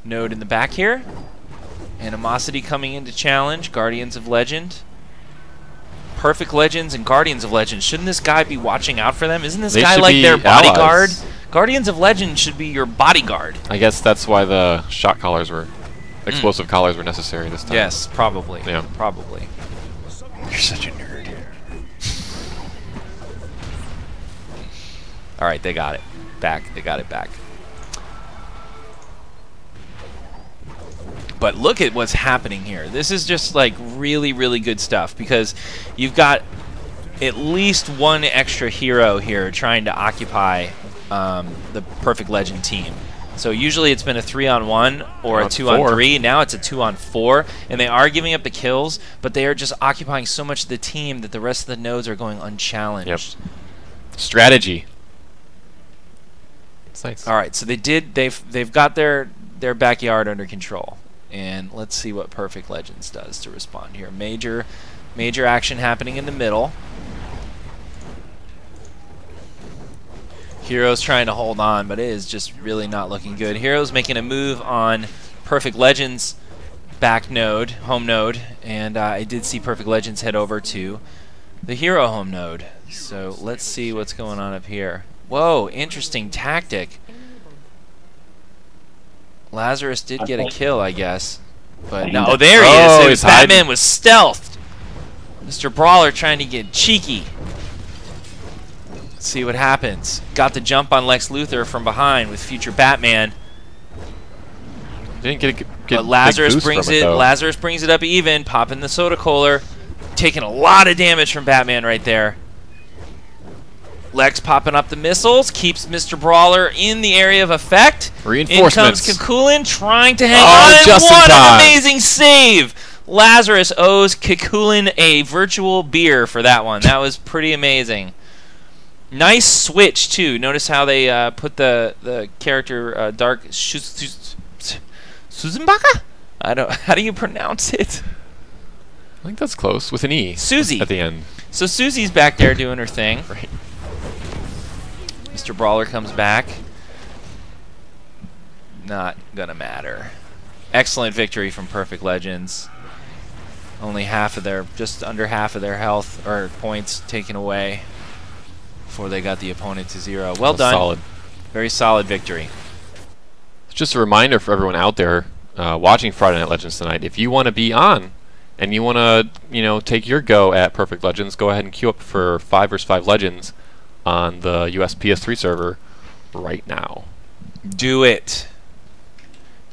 node in the back here. Animosity coming in to challenge Guardians of Legend. Perfect Legends and Guardians of Legend. Shouldn't this guy be watching out for them? Isn't this guy like their bodyguard? Allies. Guardians of Legend should be your bodyguard. I guess that's why the shot collars were, explosive collars were necessary this time. Yes, probably. Yeah. Probably. You're such a nerd. All right, they got it back. They got it back. But look at what's happening here. This is just like really, really good stuff because you've got at least 1 extra hero here trying to occupy the Perfect Legend team. So usually it's been a 3-on-1 or a 2-on-3. Now it's a 2-on-4, and they are giving up the kills, but they are just occupying so much of the team that the rest of the nodes are going unchallenged. Yep. Strategy. It's nice. All right, so they've got their backyard under control. And let's see what Perfect Legends does to respond here. Major action happening in the middle. Heroes trying to hold on, but it is just really not looking good. Heroes making a move on Perfect Legends back node, home node, and I did see Perfect Legends head over to the hero home node. So let's see what's going on up here. Whoa, interesting tactic. Lazarus did get a kill, I guess. But no, there he is. Batman was stealthed. Mr. Brawler trying to get cheeky. Let's see what happens. Got the jump on Lex Luthor from behind with future Batman. Didn't get but Lazarus brings it. Lazarus brings it up even, popping the soda cooler, taking a lot of damage from Batman right there. Lex popping up the missiles, keeps Mr. Brawler in the area of effect. Reinforcements. In comes Kakulin trying to hang on, and just what in time. an amazing save! Lazarus owes Kakulin a virtual beer for that one. That was pretty amazing. Nice switch too. Notice how they put the character Dark Suzumbaka? How do you pronounce it? I think that's close with an E. Susie at the end. So Susie's back there doing her thing. Right. Mr. Brawler comes back. Not gonna matter. Excellent victory from Perfect Legends. Only just under half of their health or points taken away before they got the opponent to 0. Well done. Solid. Very solid victory. It's just a reminder for everyone out there watching Friday Night Legends tonight. If you want to be on and you want to, take your go at Perfect Legends, go ahead and queue up for 5 vs 5 Legends on the US PS3 server right now. Do it.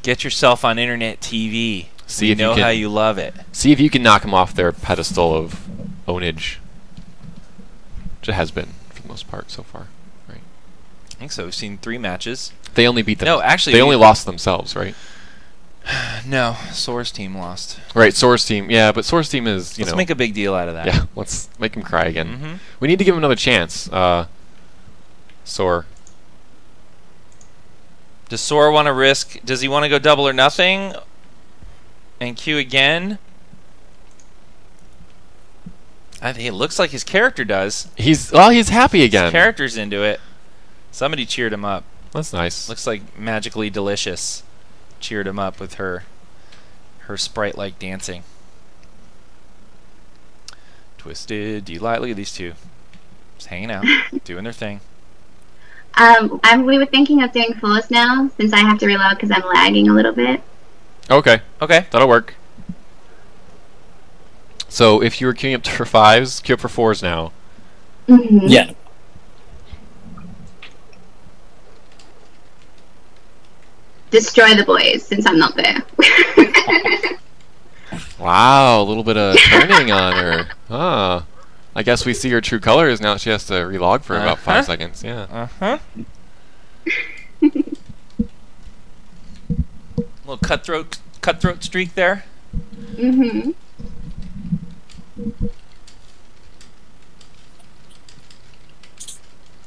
Get yourself on internet TV. See if you know how you love it. See if you can knock them off their pedestal of ownage, which it has been for the most part so far. Right. think so. We've seen 3 matches. They only beat them. No, actually, they only lost themselves, right? No, Soar's team lost. Right, Soar's team. Yeah, but Soar's team is, Let's make a big deal out of that. Yeah, let's make him cry again. We need to give him another chance. Soar. Does Soar want to risk? Does he want to go double or nothing? And Q again? I think it looks like his character does. He's happy again. His character's into it. Somebody cheered him up. That's nice. Looks like Magically Delicious cheered him up with her sprite-like dancing. Twisted, Delight. Look at these two. Just hanging out, doing their thing. We were thinking of doing 4s now, since I have to reload because I'm lagging a little bit. Okay. Okay. That'll work. So if you were queuing up for 5s, queue up for 4s now. Yeah. Destroy the boys, since I'm not there. Wow, a little bit of turning on her. Ah. I guess we see her true colors now. She has to relog for about 5 seconds. Yeah. Little cutthroat streak there.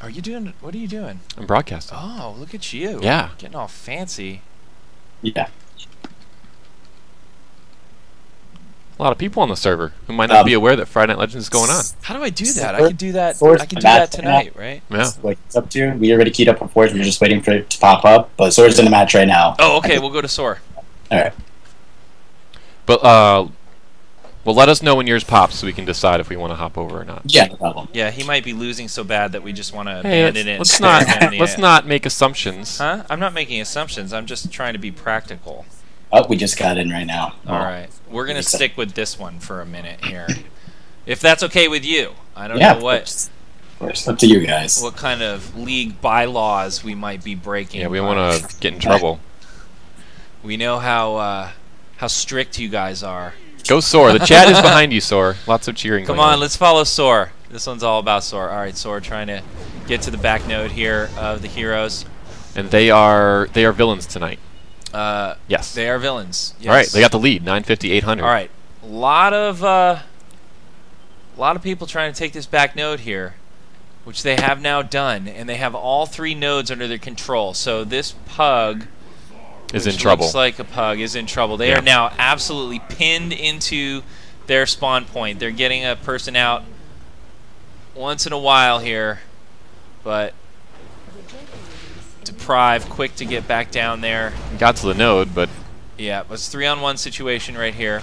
Are you doing? What are you doing? I'm broadcasting. Oh, look at you. Yeah. Getting all fancy. Yeah. A lot of people on the server who might not be aware that Friday Night Legends is going on. How do I do that? I can do that. Source I can do that tonight, right? Yeah. Like it's up to. We already keyed up for 4s. We're just waiting for it to pop up. But Soar's in the match right now. Oh, okay. We'll go to Soar. All right. But well, let us know when yours pops so we can decide if we want to hop over or not. Yeah, no problem. Yeah, he might be losing so bad that we just want to Hey, abandon it. let's not make assumptions. Huh? I'm not making assumptions. I'm just trying to be practical. Oh, we just got in right now. All right. We're going to stick with this one for a minute here. If that's okay with you. I don't Yeah, know what of course. Up to you guys. what kind of league bylaws we might be breaking. Yeah, we don't want to get in trouble. We know how strict you guys are. Go Soar. The chat is behind you, Soar. Lots of cheering. Come going on, let's follow Soar. This one's all about Soar. All right, Soar trying to get to the back node here of the heroes. And they are villains tonight. Yes. They are villains. Yes. All right, they got the lead, 950, 800. All right, a lot of people trying to take this back node here, which they have now done, and they have all 3 nodes under their control. So this pug is in trouble. Looks like a pug is in trouble. They are now absolutely pinned into their spawn point. They're getting a person out once in a while here, but Deprive quick to get back down there. Got to the node, but yeah, it was 3-on-1 situation right here.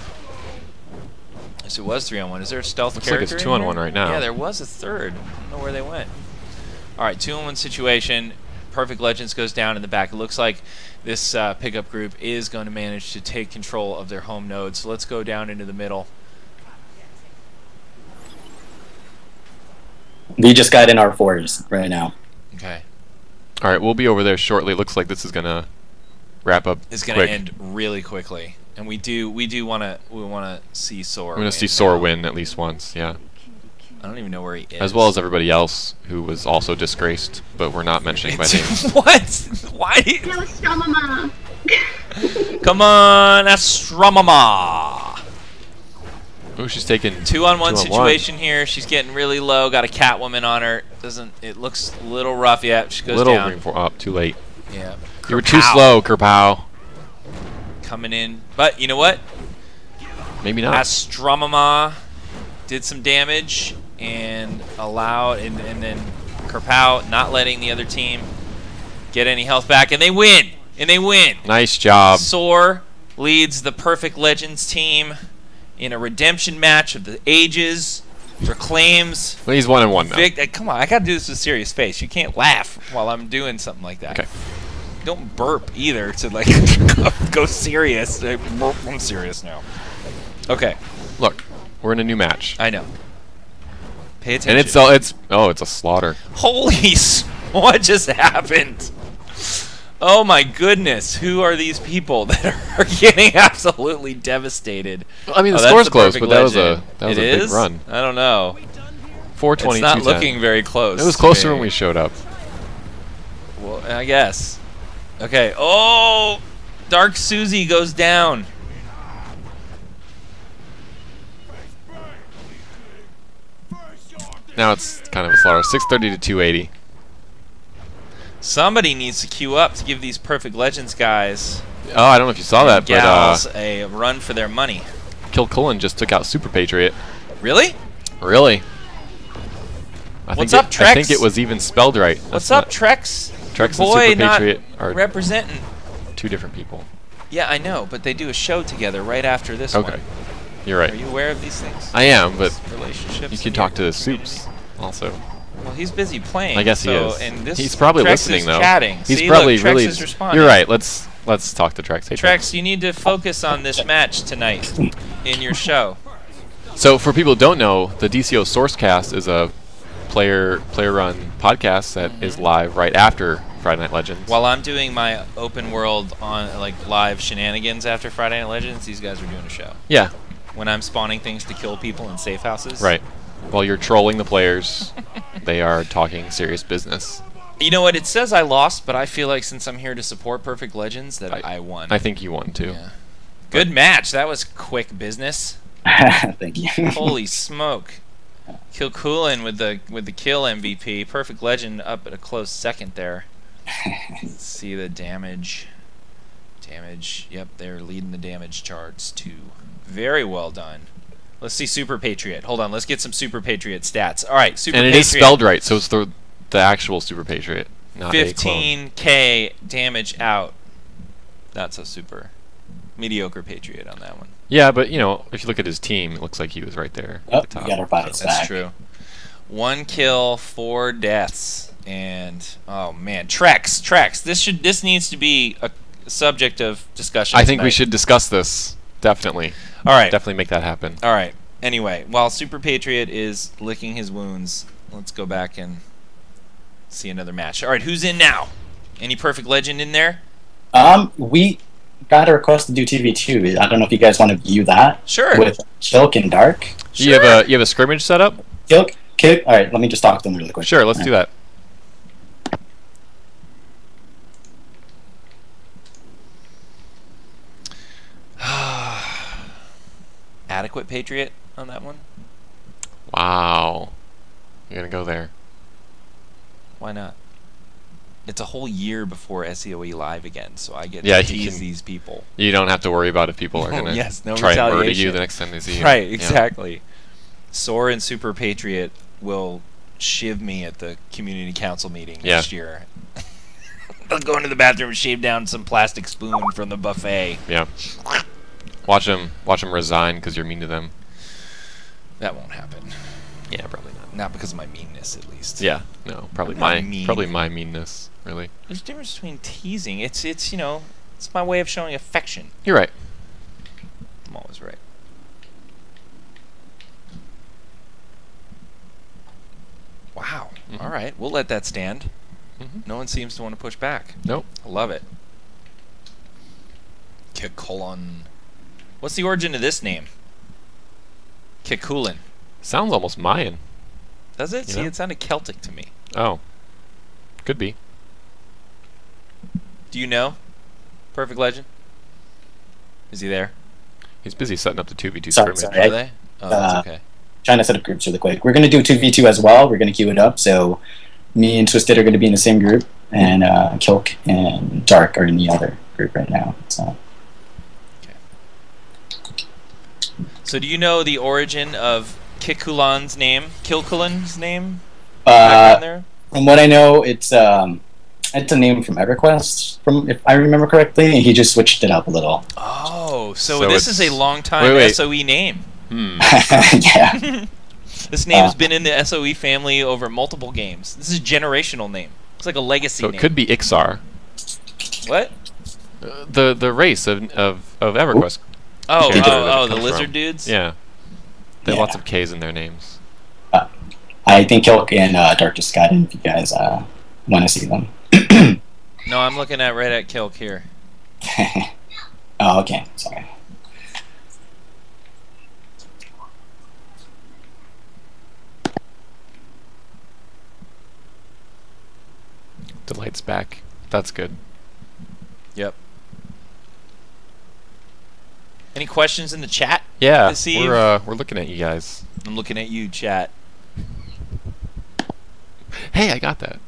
Yes, it was 3-on-1. Is there a stealth character? Looks like it's 2-on-1 right now. Yeah, there was a third. I don't know where they went. All right, 2-on-1 situation. Perfect Legends goes down in the back. It looks like this pickup group is going to manage to take control of their home node. So let's go down into the middle. We just got in our 4s right now. Okay. all right, we'll be over there shortly. Looks like this is gonna wrap up. It's going to end really quickly, and we want to see Soar. We're gonna see Soar win at least once. Yeah. I don't even know where he is. As well as everybody else who was also disgraced, but we're not mentioning by name. What? Why? That was Stromama. Come on, Astromama. Oh, she's taking 2-on-1 situation here. She's getting really low. Got a Catwoman on her. It looks a little rough. Yeah, she goes down. Green for up. Too late. Yeah. You were too slow, Kerpow. Coming in, but you know what? Maybe not. Astromama did some damage and allowed, and then Kerpow not letting the other team get any health back, and they win. And they win. Nice job. Soar leads the Perfect Legends team in a redemption match of the ages. Proclaims. Well, he's 1-1 now. Come on, I gotta do this with a serious face. You can't laugh while I'm doing something like that. Okay. Don't burp either to like go serious. I'm serious now. Okay. Look, we're in a new match. I know. Pay attention. And it's a slaughter. Holy, what just happened? Oh my goodness, who are these people that are getting absolutely devastated? Well, I mean, the score's close, but that was a big run. I don't know. 420. It's not looking very close. It was closer when we showed up. Well, I guess. Okay. Oh, Dark Susie goes down. Now it's kind of a slaughter. 630 to 280. Somebody needs to queue up to give these Perfect Legends guys Oh, I don't know if you saw that, but gals a run for their money. Kill Cullen just took out Super Patriot. Really? Really? What's up, Trex? I think it was even spelled right. What's up, Trex? Trex Your boy and Super not Patriot are representing. two different people. Yeah, I know, but they do a show together right after this Okay. one. You're right. Are you aware of these things? I am, but Relationships. you in can talk to your the community? Soups also. Well, he's busy playing. I guess he so, is. And this He's probably Trex listening is though. Chatting. He's See, probably look, Trex really. is responding. You're right. Let's talk to Trex. Hey, Trex, you need to focus on this match tonight in your show. So for people who don't know, the DCO Sourcecast is a player-run podcast that is live right after Friday Night Legends. While I'm doing my open world on like live shenanigans after Friday Night Legends, these guys are doing a show. Yeah. When I'm spawning things to kill people in safe houses. Right. While you're trolling the players, they are talking serious business. You know what? It says I lost, but I feel like since I'm here to support Perfect Legends, that I won. I think you won too. Yeah. Good match. That was quick business. Thank you. Holy smoke! Kill Coolin with the kill MVP. Perfect Legend up at a close second there. Let's see the damage. Damage. Yep, they're leading the damage charts too. Very well done. Let's see Super Patriot. Hold on, let's get some Super Patriot stats. All right, Super And it Patriot. is spelled right, so it's the actual Super Patriot, not a clone. 15k damage out. That's a super mediocre Patriot on that one. Yeah, but you know, if you look at his team, it looks like he was right there Oh, at the we top. got our bodies That's back. true. 1 kill, 4 deaths, and oh man, Trex. This needs to be a subject of discussion. I think we tonight. should discuss this. Definitely. All right. Definitely make that happen. All right. Anyway, while Super Patriot is licking his wounds, let's go back and see another match. All right, who's in now? Any Perfect Legend in there? We got a request to do TV2. I don't know if you guys want to view that. Sure. With Kilk and Dark. You have a scrimmage set up? Kilk. All right, let me just talk to them really quick. Sure, let's do that. Adequate Patriot on that one? Wow. You're gonna go there. Why not? It's a whole year before SEOE Live again, so I get Yeah, to you tease can- these people. You don't have to worry about if people are gonna Yes, no try and murder retaliation. you the next time they see you. Right, Yeah. exactly. Soar and Super Patriot will shiv me at the community council meeting Yeah. next year. They'll go into the bathroom and shave down some plastic spoon from the buffet. Yeah. Watch them resign because you're mean to them. That won't happen. Yeah, probably not. Not because of my meanness, at least. Yeah, no, probably I'm not my mean. meanness, really. There's a difference between teasing. It's you know, it's my way of showing affection. You're right. I'm always right. Wow. Mhm. All right, we'll let that stand. Mhm. No one seems to want to push back. Nope. I love it. Kikulon. What's the origin of this name? Kikulin. Sounds almost Mayan. Does it? You See, know? it sounded Celtic to me. Oh. Could be. Do you know? Perfect Legend? Is he there? He's busy setting up the 2v2 Sorry, scrimmage. sorry. Are they? Oh, that's okay. Trying to set up groups really quick. We're going to do 2v2 as well. We're going to queue it up. So me and Twisted are going to be in the same group, and Kilk and Dark are in the other group right now. So do you know the origin of Kikulan's name? Kilkulan's name? Uh, There? from what I know, it's a name from EverQuest, from if I remember correctly, and he just switched it up a little. Oh, so So this is a it's- long time wait. SOE name. Yeah. This name's been in the SOE family over multiple games. This is a generational name. It's like a legacy So name. it could be Ixar. What? The race of EverQuest. Oh, character that it the comes lizard from. dudes? Yeah. They have Yeah. lots of K's in their names. I think Kilk and Dark just got in if you guys want to see them. No, I'm looking at right at Kilk here. Oh, okay. Sorry. The light's back. That's good. Yep. Any questions in the chat? Yeah, this eve? we're looking at you guys. I'm looking at you, chat. Hey, I got that.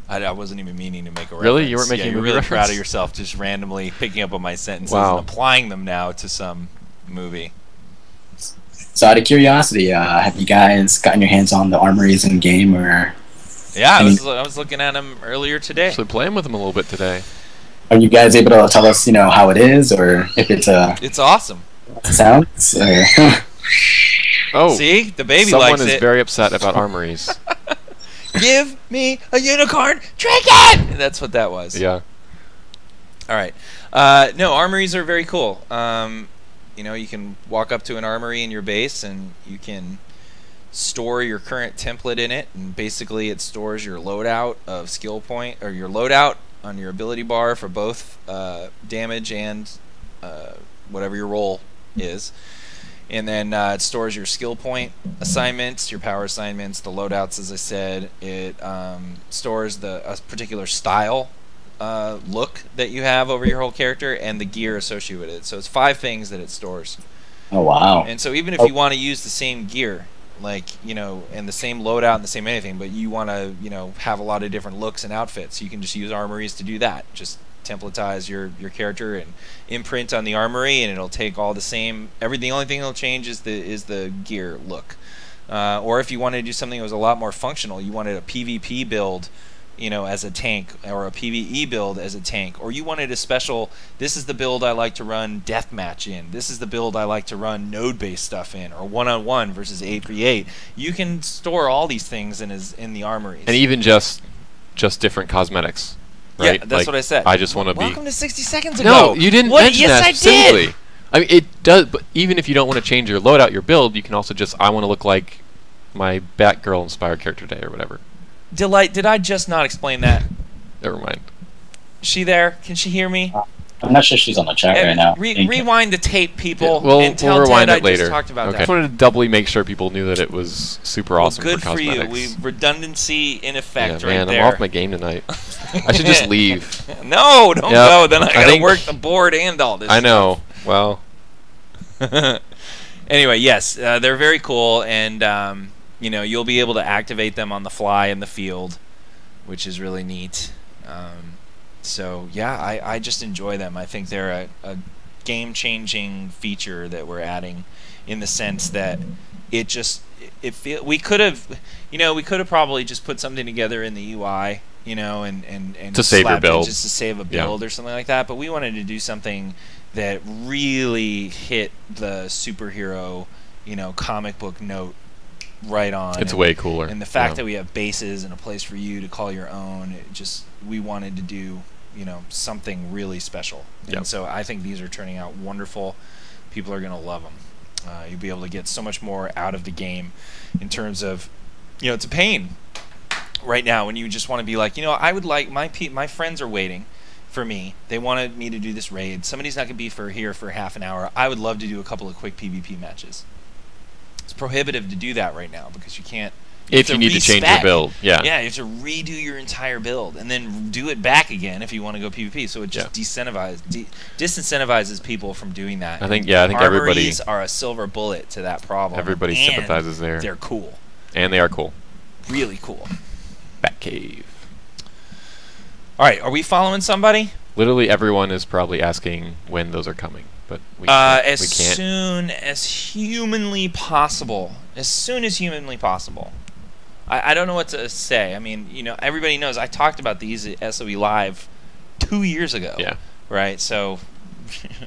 I wasn't even meaning to make a reference. Really? You weren't making yeah, a you're movie really reference? proud of yourself, just randomly picking up on my sentences Wow. and applying them now to some movie. So out of curiosity, have you guys gotten your hands on the armories in game, or Yeah, I I mean- was looking at them earlier today. Actually playing with them a little bit today. are you guys able to tell us, how it is, or if it's It's awesome. sounds? Or Oh, See, the baby someone likes is it. very upset about armories. Give me a unicorn trinket. That's what that was. Yeah. All right. No, armories are very cool. You can walk up to an armory in your base and you can store your current template in it, and basically it stores your loadout of skill point, or your loadout on your ability bar for both damage and whatever your roll is. And then it stores your skill point assignments, your power assignments, the loadouts, as I said. It stores a particular style look that you have over your whole character, and the gear associated with it. So it's 5 things that it stores. oh wow, And so even if you want to use the same gear, and the same loadout and the same anything, but you want to, have a lot of different looks and outfits, you can just use armories to do that. Just templatize your character and imprint on the armory, and it'll take all the same. The only thing that'll change is the gear look. Or if you wanted to do something that was a lot more functional, you wanted a PvP build, as a tank, or a PvE build as a tank, or you wanted a special, this is the build I like to run deathmatch in, this is the build I like to run node-based stuff in, or one-on-one versus 8v8, you can store all these things in the armories. And even just different cosmetics. Right? Yeah, that's what I said. I just want to be. Welcome to 60 seconds ago. No, you didn't mention yes, that I specifically. did. I mean, it does. But even if you don't want to change your loadout, your build, you can also just. I want to look like my Batgirl inspired character today, or whatever. Did I just not explain that? Never mind. Is she there? Can she hear me? I'm not sure she's on the chat right now. Rewind the tape, people, Yeah, and tell we'll rewind Ted it I later. just talked about okay. that. I just wanted to doubly make sure people knew that it was super awesome Good for for you. cosmetics. Redundancy in effect Yeah, right man, there. I'm off my game tonight. I should just leave. No, don't Yep. go. Then I I gotta think- work the board and all this. I know. Well, Anyway, yes, they're very cool, and you'll be able to activate them on the fly in the field, which is really neat. So yeah, I just enjoy them. I think they're a game-changing feature that we're adding, in the sense that we could have probably just put something together in the UI, and To save your slapped it build. just to save a Yeah. build or something like that. But we wanted to do something that really hit the superhero, comic book note right on. it's way cooler. And the fact Yeah. that we have bases and a place for you to call your own, we wanted to do, something really special. And Yep. so I think these are turning out wonderful. People are going to love them. You'll be able to get so much more out of the game in terms of, it's a pain right now when you just want to be like, I would like my friends are waiting for me. They wanted me to do this raid. Somebody's not going to be here for half an hour. I would love to do a couple of quick PvP matches. It's prohibitive to do that right now because you can't. If you need to change your build, yeah. Yeah, you have to redo your entire build and then do it back again if you want to go PvP. So it just disincentivizes people from doing that. I think everybody. Armories are a silver bullet to that problem. Everybody and sympathizes there. They're cool. And they are cool. Really cool. Batcave. All right, are we following somebody? Literally everyone is probably asking when those are coming, but we can't. As we can't. soon as humanly possible. As soon as humanly possible. I don't know what to say. I mean, everybody knows I talked about these at SOE Live 2 years ago. Yeah. Right. So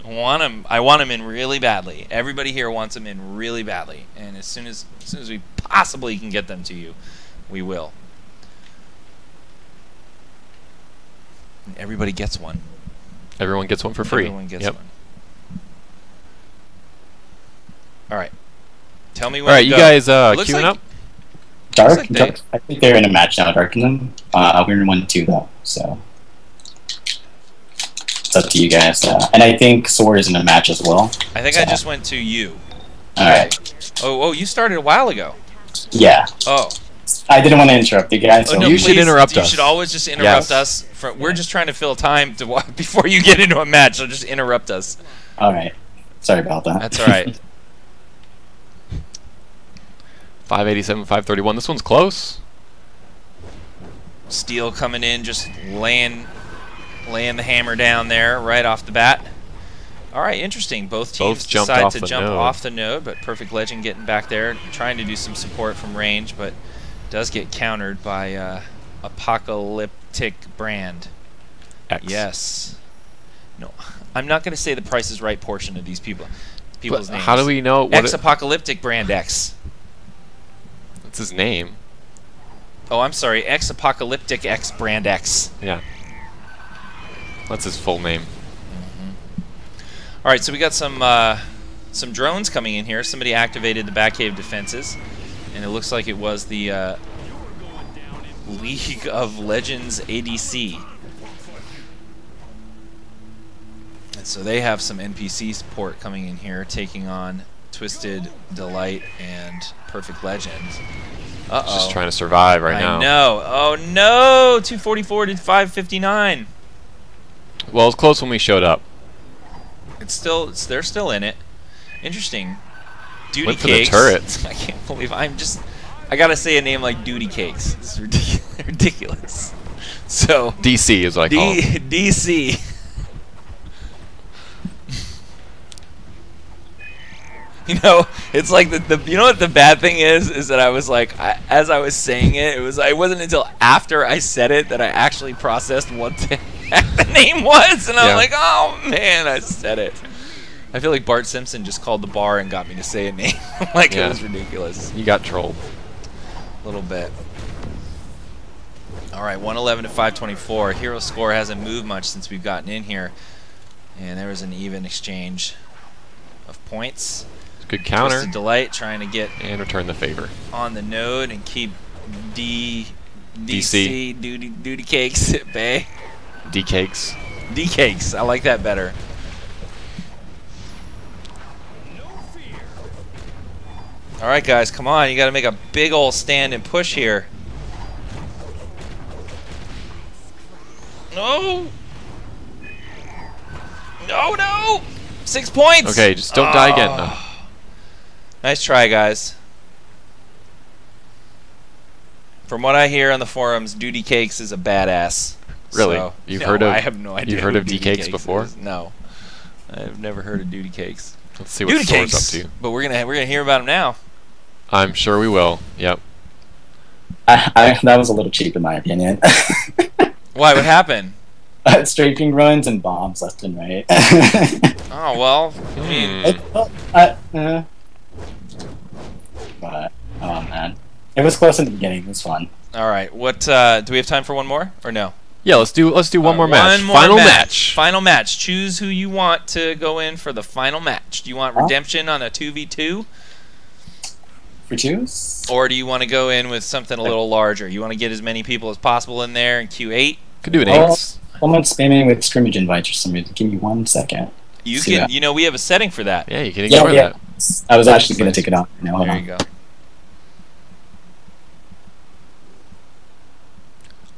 I want them in really badly. Everybody here wants them in really badly, and as soon as we possibly can get them to you, we will. And everybody gets one. Everyone gets one for free. Everyone gets Yep. one. All right. Tell me when. All right, to you go. guys Looks queuing like- up? Dark, like they- Dark. I think they're in a match now, Dark and them. We're in 1-2 though, so it's up to you guys. And I think Sword is in a match as well. I think I just went to you. All right. Oh, you started a while ago. Yeah. Oh, I didn't want to interrupt you guys. Oh, So no, You should please, interrupt us. You should always just interrupt Yes. us. We're just trying to fill time before you get into a match, so just interrupt us. all right. Sorry about that. That's all right. 587, 531. This one's close. Steel coming in, just laying the hammer down there right off the bat. All right, interesting. Both teams jumped decide off to the jump node. off the node, but Perfect Legend getting back there, trying to do some support from range, but does get countered by Apocalyptic Brand. X. Yes. No, I'm not going to say the Price is Right portion of these people's But names. how do we know what Apocalyptic Brand X. what's his name? Oh, I'm sorry. Apocalyptic X Brand X. Yeah. What's his full name? All right, so we got some drones coming in here. Somebody activated the Batcave defenses, and it looks like it was the League of Legends ADC. And so they have some NPC support coming in here, taking on Twisted Delight and Perfect Legend. Uh-oh. Just trying to survive right now. I know. Oh, no! 244 to 559. Well, it was close when we showed up. They're still in it. Interesting. Duty Went for the Cakes. turrets. I can't believe I gotta say a name like Duty Cakes. It's ridiculous. So DC is what I call him. DC. You know, it's like you know what the bad thing is that I was like, as I was saying it, it wasn't until after I said it that I actually processed what the heck the name was, and I was like, oh man, I said it. I feel like Bart Simpson just called the bar and got me to say a name. Like, it was ridiculous. You got trolled. A little bit. All right, 111 to 524. Hero score hasn't moved much since we've gotten in here, and there was an even exchange of points. Good counter. Twisted Delight trying to get And return the favor. on the node and keep DC DC. Duty Cakes at bay. D cakes. D Cakes, I like that better. All right, guys, come on. You got to make a big old stand and push here. No. No, no. 6 points. Okay, just don't die again. No. Nice try, guys. From what I hear on the forums, Duty Cakes is a badass. Really? So, You've no, heard of? I have no idea. You've heard who of D Duty cakes before? is. No, I've never heard of Duty Cakes. Let's see what Duty Soar's Cakes. up to. But we're gonna hear about him now. I'm sure we will. Yep. That was a little cheap in my opinion. Why? What happened? Strafing runs and bombs left and right. Oh well. I mean, But oh man, it was close in the beginning. It was fun. all right. What do we have time for one more or no? Yeah, let's do one more match. One more Final match. Final match. Choose who you want to go in for the final match. Do you want redemption on a 2v2? For twos? Or do you want to go in with something a little larger? You want to get as many people as possible in there in Q8? Could do an Oh, 8. someone's spamming with scrimmage invites or something. Give me 1 second. You See can. that. You know, we have a setting for that. Yeah, you can ignore Yeah. that. I was actually going to take it out. Now, hold There on. you go.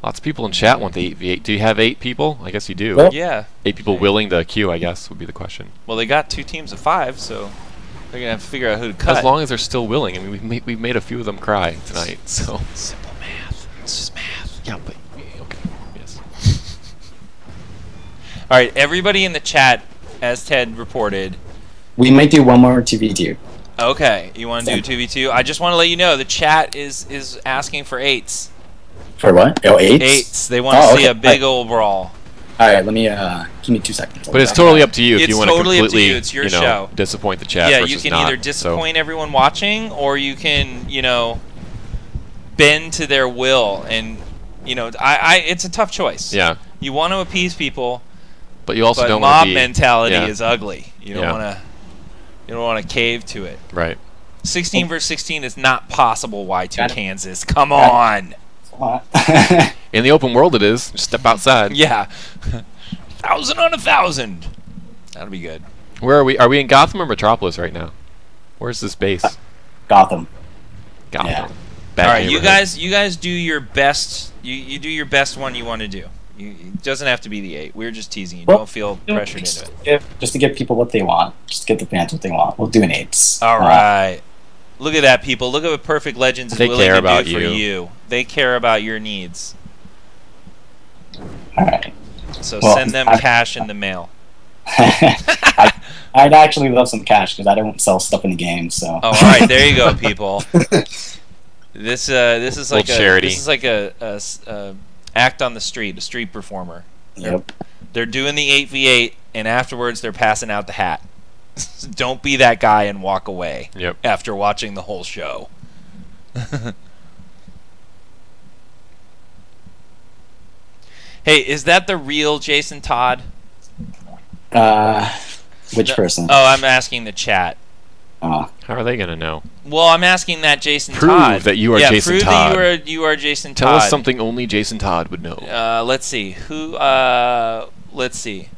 Lots of people in chat want the 8v8. Do you have 8 people? I guess you do. Well- Yeah. 8 people willing to queue, I guess, would be the question. Well, they got 2 teams of 5, so they're gonna have to figure out who to cut. As long as they're still willing. I mean, we've made a few of them cry tonight, so. Simple math. It's just math. Yeah, but okay. Yes. All right, everybody in the chat, as Ted reported. We might do one more 2v2. Okay, you want to do 2v2? I just want to let you know the chat is asking for 8s. For what? Oh, 8? 8s. They want to see okay. a big old brawl. Alright, let me, give me 2 seconds. But it's totally up to you if It's you want to totally up to completely, you. It's your show. disappoint the chat Yeah, you versus can not. either disappoint everyone watching, or you can, bend to their will. And, it's a tough choice. Yeah, You want to appease people, but you also but don't mob want to be mentality yeah. is ugly. You don't want to cave to it. right. 16 versus 16 is not possible. Y2 Kansas, come on. In the open world, it is. Just step outside. Yeah, 1,000 on 1,000. That'll be good. Where are we? Are we in Gotham or Metropolis right now? Where's this base? Gotham. Gotham. Yeah. Bad All right, you neighborhood. guys do your best. You do your best one you want to do. It doesn't have to be the 8. We're just teasing you. Well, Don't feel pressured into it. Just to give people what they want. Just to give the fans what they want. We'll do an 8. All right. Look at that, people. Look at what Perfect Legends is They willing care to about do for you. you. They care about your needs. All right. So Well, send them cash in the mail. I'd actually love some cash because I don't sell stuff in the game. So. Oh, all right. There you go, people. This is like charity. This is like a act on the street, a street performer. Yep. They're doing the 8v8, and afterwards they're passing out the hat. Don't be that guy and walk away. Yep. After watching the whole show. Hey, is that the real Jason Todd? Which person? Oh, I'm asking the chat. Oh. How are they gonna know? Well, I'm asking that Jason Prove Todd. that you are yeah, Jason prove Todd. that you are Jason Tell Todd. us something only Jason Todd would know. Let's see. Who? Let's see.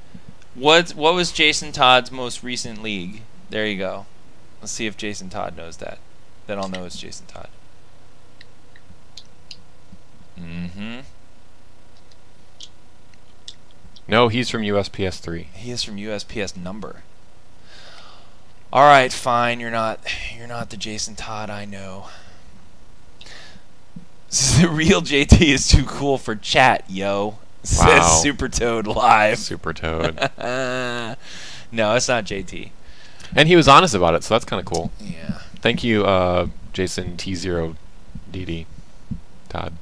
What was Jason Todd's most recent league? There you go. Let's see if Jason Todd knows that. Then I'll know it's Jason Todd. Mm-hmm. No, he's from USPS 3. He is from USPS number. All right, fine. You're not the Jason Todd I know. The real JT is too cool for chat, yo. Says Wow. Super Toad live. Super Toad. No, it's not JT. And he was honest about it, so that's kind of cool. Yeah. Thank you, Jason T0DD. Todd.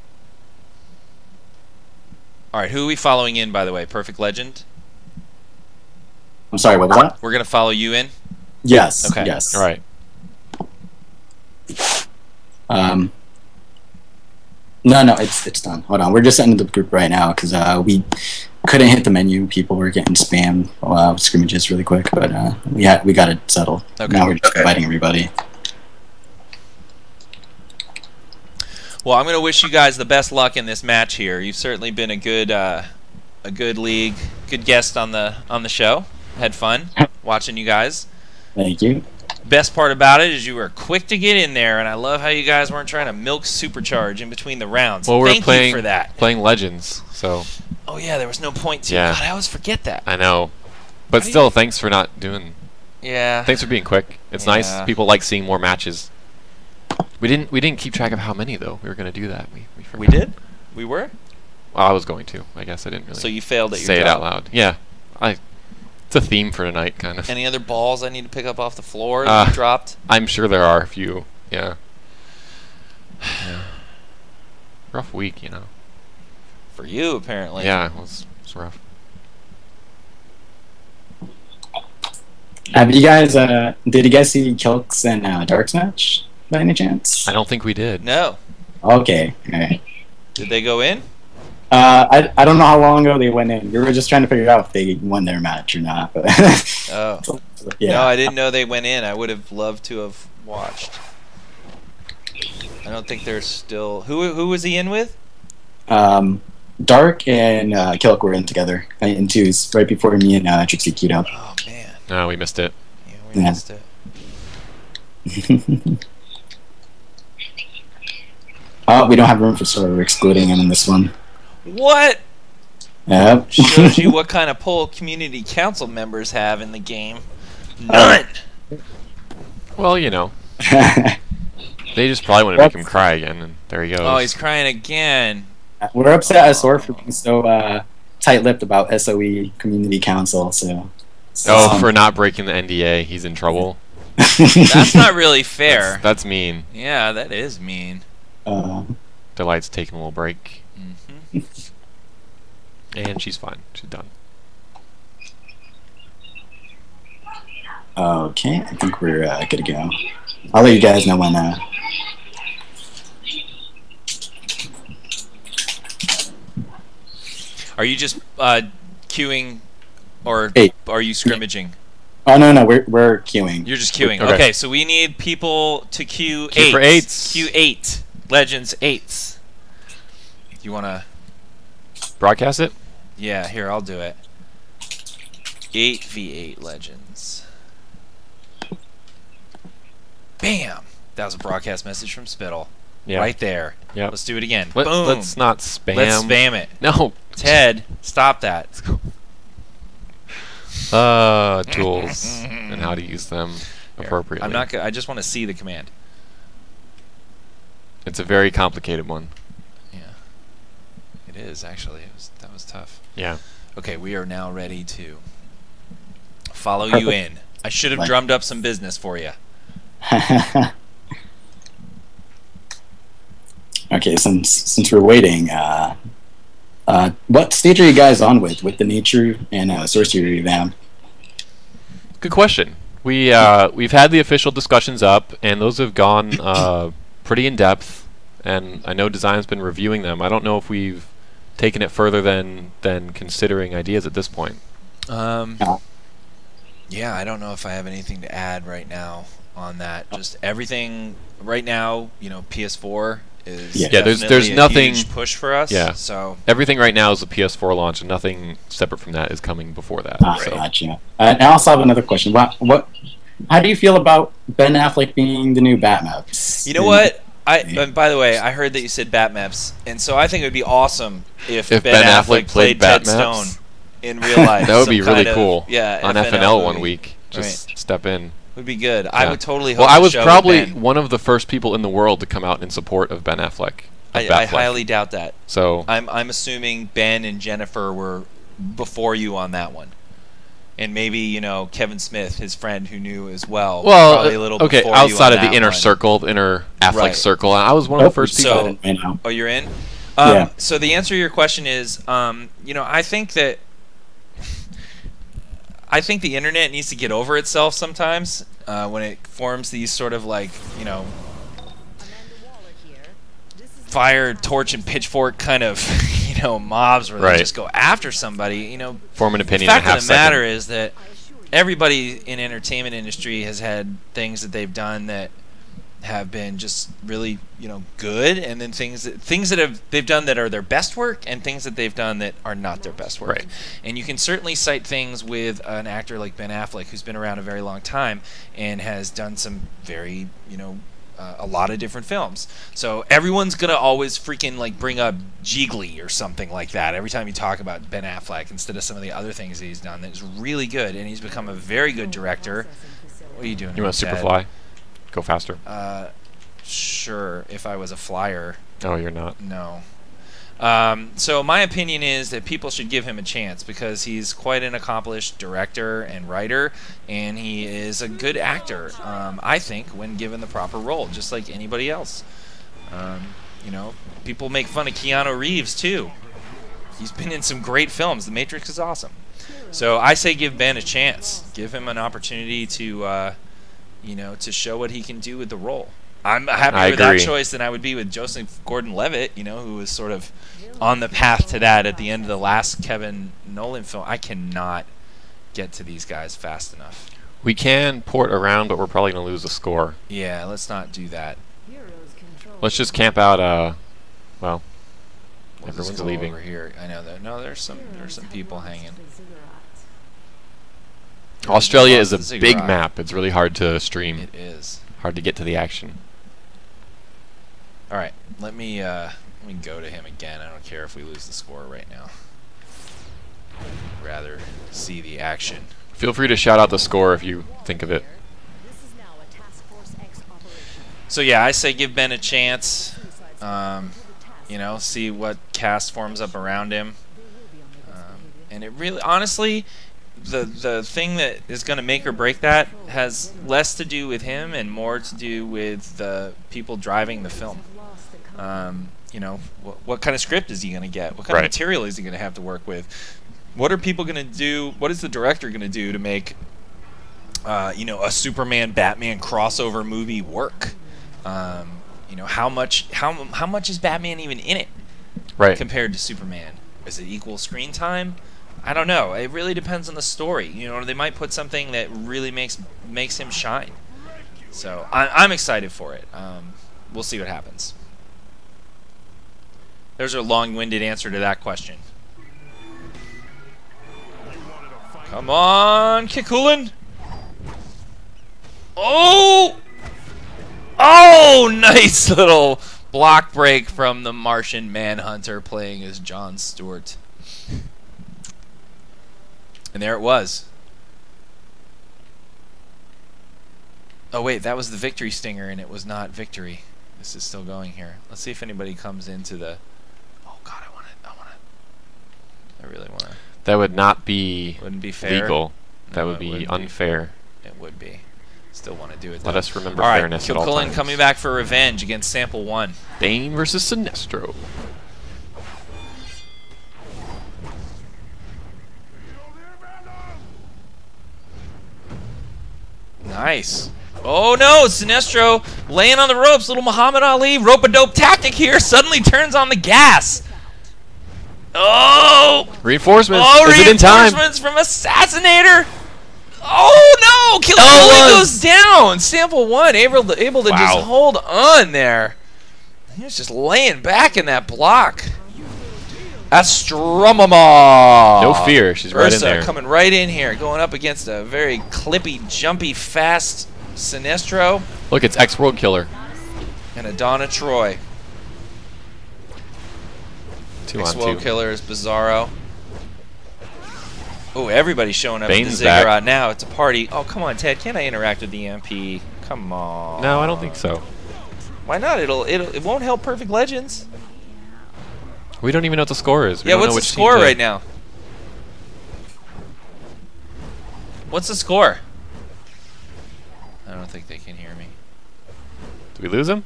All right, who are we following in, by the way? Perfect Legend? I'm sorry. What was that? We're going to follow you in? Yes. Okay. Yes. All right. No, it's done. Hold on, we're just ending the group right now because we couldn't hit the menu. People were getting spammed with scrimmages really quick, but we got it settled. Okay. Now we're just inviting everybody. Well, I'm going to wish you guys the best luck in this match here. You've certainly been a good league, good guest on the show. Had fun watching you guys. Thank you. Best part about it is you were quick to get in there, and I love how you guys weren't trying to milk Supercharge in between the rounds. Well, Thank you for that. playing Legends, so Oh yeah, there was no point to. Yeah. God, I always forget that. I know. But How do still, you- thanks for not doing. Yeah. Thanks for being quick. It's nice. Yeah. People like seeing more matches. We didn't keep track of how many though. We were gonna do that. We forgot. We did? We were? Well, I was going to. I guess I didn't really. So you failed at your say it job. out loud. Yeah, it's a theme for tonight, kind of. Any other balls I need to pick up off the floor that you dropped? I'm sure there are a few. Yeah. Rough week, you know. For you, apparently. Yeah, it was rough. Have you guys? Did you guys see Kilk's and Dark's match by any chance? I don't think we did. No. Okay. All right. Did they go in? I don't know how long ago they went in. We were just trying to figure out if they won their match or not. But Oh. yeah. No, I didn't know they went in. I would have loved to have watched. I don't think they're still. Who was he in with? Dark and Kilk were in together in twos right before me and Trixie Keto. Oh man. No, we missed it. Yeah, we Yeah. missed it. We don't have room for Sora. We're excluding him in this one. What? Yep. Shows you what kind of pull community council members have in the game. None. Well, you know, they just probably want to make him cry again, and there he goes. Oh, he's crying again. We're upset at Sora for being so tight-lipped about SOE Community Council. So. For not breaking the NDA, he's in trouble. That's not really fair. That's mean. Yeah, that is mean. Delight's taking a little break, Mm-hmm. and she's fine. She's done. Okay, I think we're good to go. I'll let you guys know when. Are you just queuing, or Hey. are you scrimmaging? Oh no, we're queuing. You're just queuing. Okay. Okay, so we need people to queue Queue for eights. Queue 8. Legends 8s. You wanna? Broadcast it? Yeah, here, I'll do it. 8v8 Legends. Bam! That was a broadcast message from Spittle. Yeah. Right there. Yep. Let's do it again. Boom. Boom. Let's not spam. Let's spam it. No. Ted, stop that. Tools and how to use them appropriately. I'm not. I just want to see the command. It's a very complicated one. Yeah. It is actually. That was tough. Yeah. Okay, we are now ready to follow you in. I should have drummed up some business for you. Okay, since we're waiting, what stage are you guys on with the nature and sorcery revamp? Good question. We've had the official discussions up, and those have gone pretty in depth. And I know Design's been reviewing them. I don't know if we've taken it further than considering ideas at this point. Yeah, I don't know if I have anything to add right now on that. Just everything right now. You know, PS4 is there's nothing huge push for us. Yeah. So everything right now is the PS4 launch, and nothing separate from that is coming before that. Gotcha. And I also have another question. How do you feel about Ben Affleck being the new Batman? You know what? By the way, I heard that you said Batmaps, and so I think it would be awesome if Ben Affleck played Ted Stone in real life. That would be really cool. Yeah, on FNL one week, just step in. Would be good. Yeah. I would totally hope. Well, I was probably one of the first people in the world to come out in support of Ben Affleck. I highly doubt that. So I'm assuming Ben and Jennifer were before you on that one. And maybe, Kevin Smith, his friend who knew as well. Well, probably a little okay, before outside you of on the inner that circle, the inner Affleck circle. I was one of the first people. Oh, you're in? Yeah. So the answer to your question is, I think the internet needs to get over itself sometimes when it forms these sort of fire, torch, and pitchfork kind of mobs where they just go after somebody. Form an opinion. The fact of the matter is that everybody in entertainment industry has had things that they've done that have been just really good, and then things that they've done that are their best work, and things that they've done that are not their best work. Right. And you can certainly cite things with an actor like Ben Affleck, who's been around a very long time and has done some very a lot of different films. So everyone's gonna always freaking bring up Jiggly or something like that every time you talk about Ben Affleck, instead of some of the other things that he's done that's really good, and he's become a very good director. What are you doing? You want to Superfly? Go faster. Sure. If I was a flyer. Oh, you're not. No. So my opinion is that people should give him a chance because he's quite an accomplished director and writer, and he is a good actor, I think, when given the proper role, just like anybody else. People make fun of Keanu Reeves, too. He's been in some great films. The Matrix is awesome. So I say give Ben a chance. Give him an opportunity to, to show what he can do with the role. I'm happier with that choice than I would be with Joseph Gordon-Levitt, who was sort of on the path to that at the end of the last Kevin Nolan film. I cannot get to these guys fast enough. We can port around, but we're probably going to lose a score. Yeah, let's not do that. Let's just camp out. We'll everyone's leaving over here. I know that. No, there's some people hanging. Australia is a big map. It's really hard to stream. It is hard to get to the action. All right, let me go to him again. I don't care if we lose the score right now. I'd rather see the action. Feel free to shout out the score if you think of it. So yeah, I say give Ben a chance. See what cast forms up around him. And it really, honestly, the thing that is going to make or break that has less to do with him and more to do with the people driving the film. What kind of script is he going to get? What kind of material is he going to have to work with? What are people going to do? What is the director going to do to make, a Superman-Batman crossover movie work? How much is Batman even in it? Right. Compared to Superman, is it equal screen time? I don't know. It really depends on the story. They might put something that really makes him shine. So I'm excited for it. We'll see what happens. There's a long-winded answer to that question. Come on, Kikulen. Oh! Oh, nice little block break from the Martian Manhunter playing as Jon Stewart. And there it was. Oh wait, that was the victory stinger, and it was not victory. This is still going here. Let's see if anybody comes into the... Oh god, I want it. I really want to. That would not be Wouldn't be fair. legal. That No, would it be wouldn't unfair. It would be. Still want to do it though. Let us remember All right, fairness at all Kilcullen times. coming back for revenge against Sample 1. Bane versus Sinestro. Nice. Oh no, Sinestro laying on the ropes. Little Muhammad Ali rope-a-dope tactic here. Suddenly turns on the gas. Oh! Reinforcements. Oh, Is it in time? reinforcements from Assassinator. Oh no! Kilcullen goes down. Sample 1 able to Wow. just hold on there. He was just laying back in that block. Astromama. No fear. She's right in Ursa there. coming right in here, going up against a very clippy, jumpy, fast Sinestro Look, it's X-World Killer. and a Donna Troy. 2 on X-World 2. Killer is Bizarro. Oh, everybody's showing up Bane's at the back. Ziggurat now. It's a party. Oh, come on, Ted. Can't I interact with the EMP? Come on. No, I don't think so. Why not? It won't help Perfect Legends. We don't even know what the score is. We Yeah, don't know what's the which score team to- right now? What's the score? I don't think they can hear me. Did we lose him?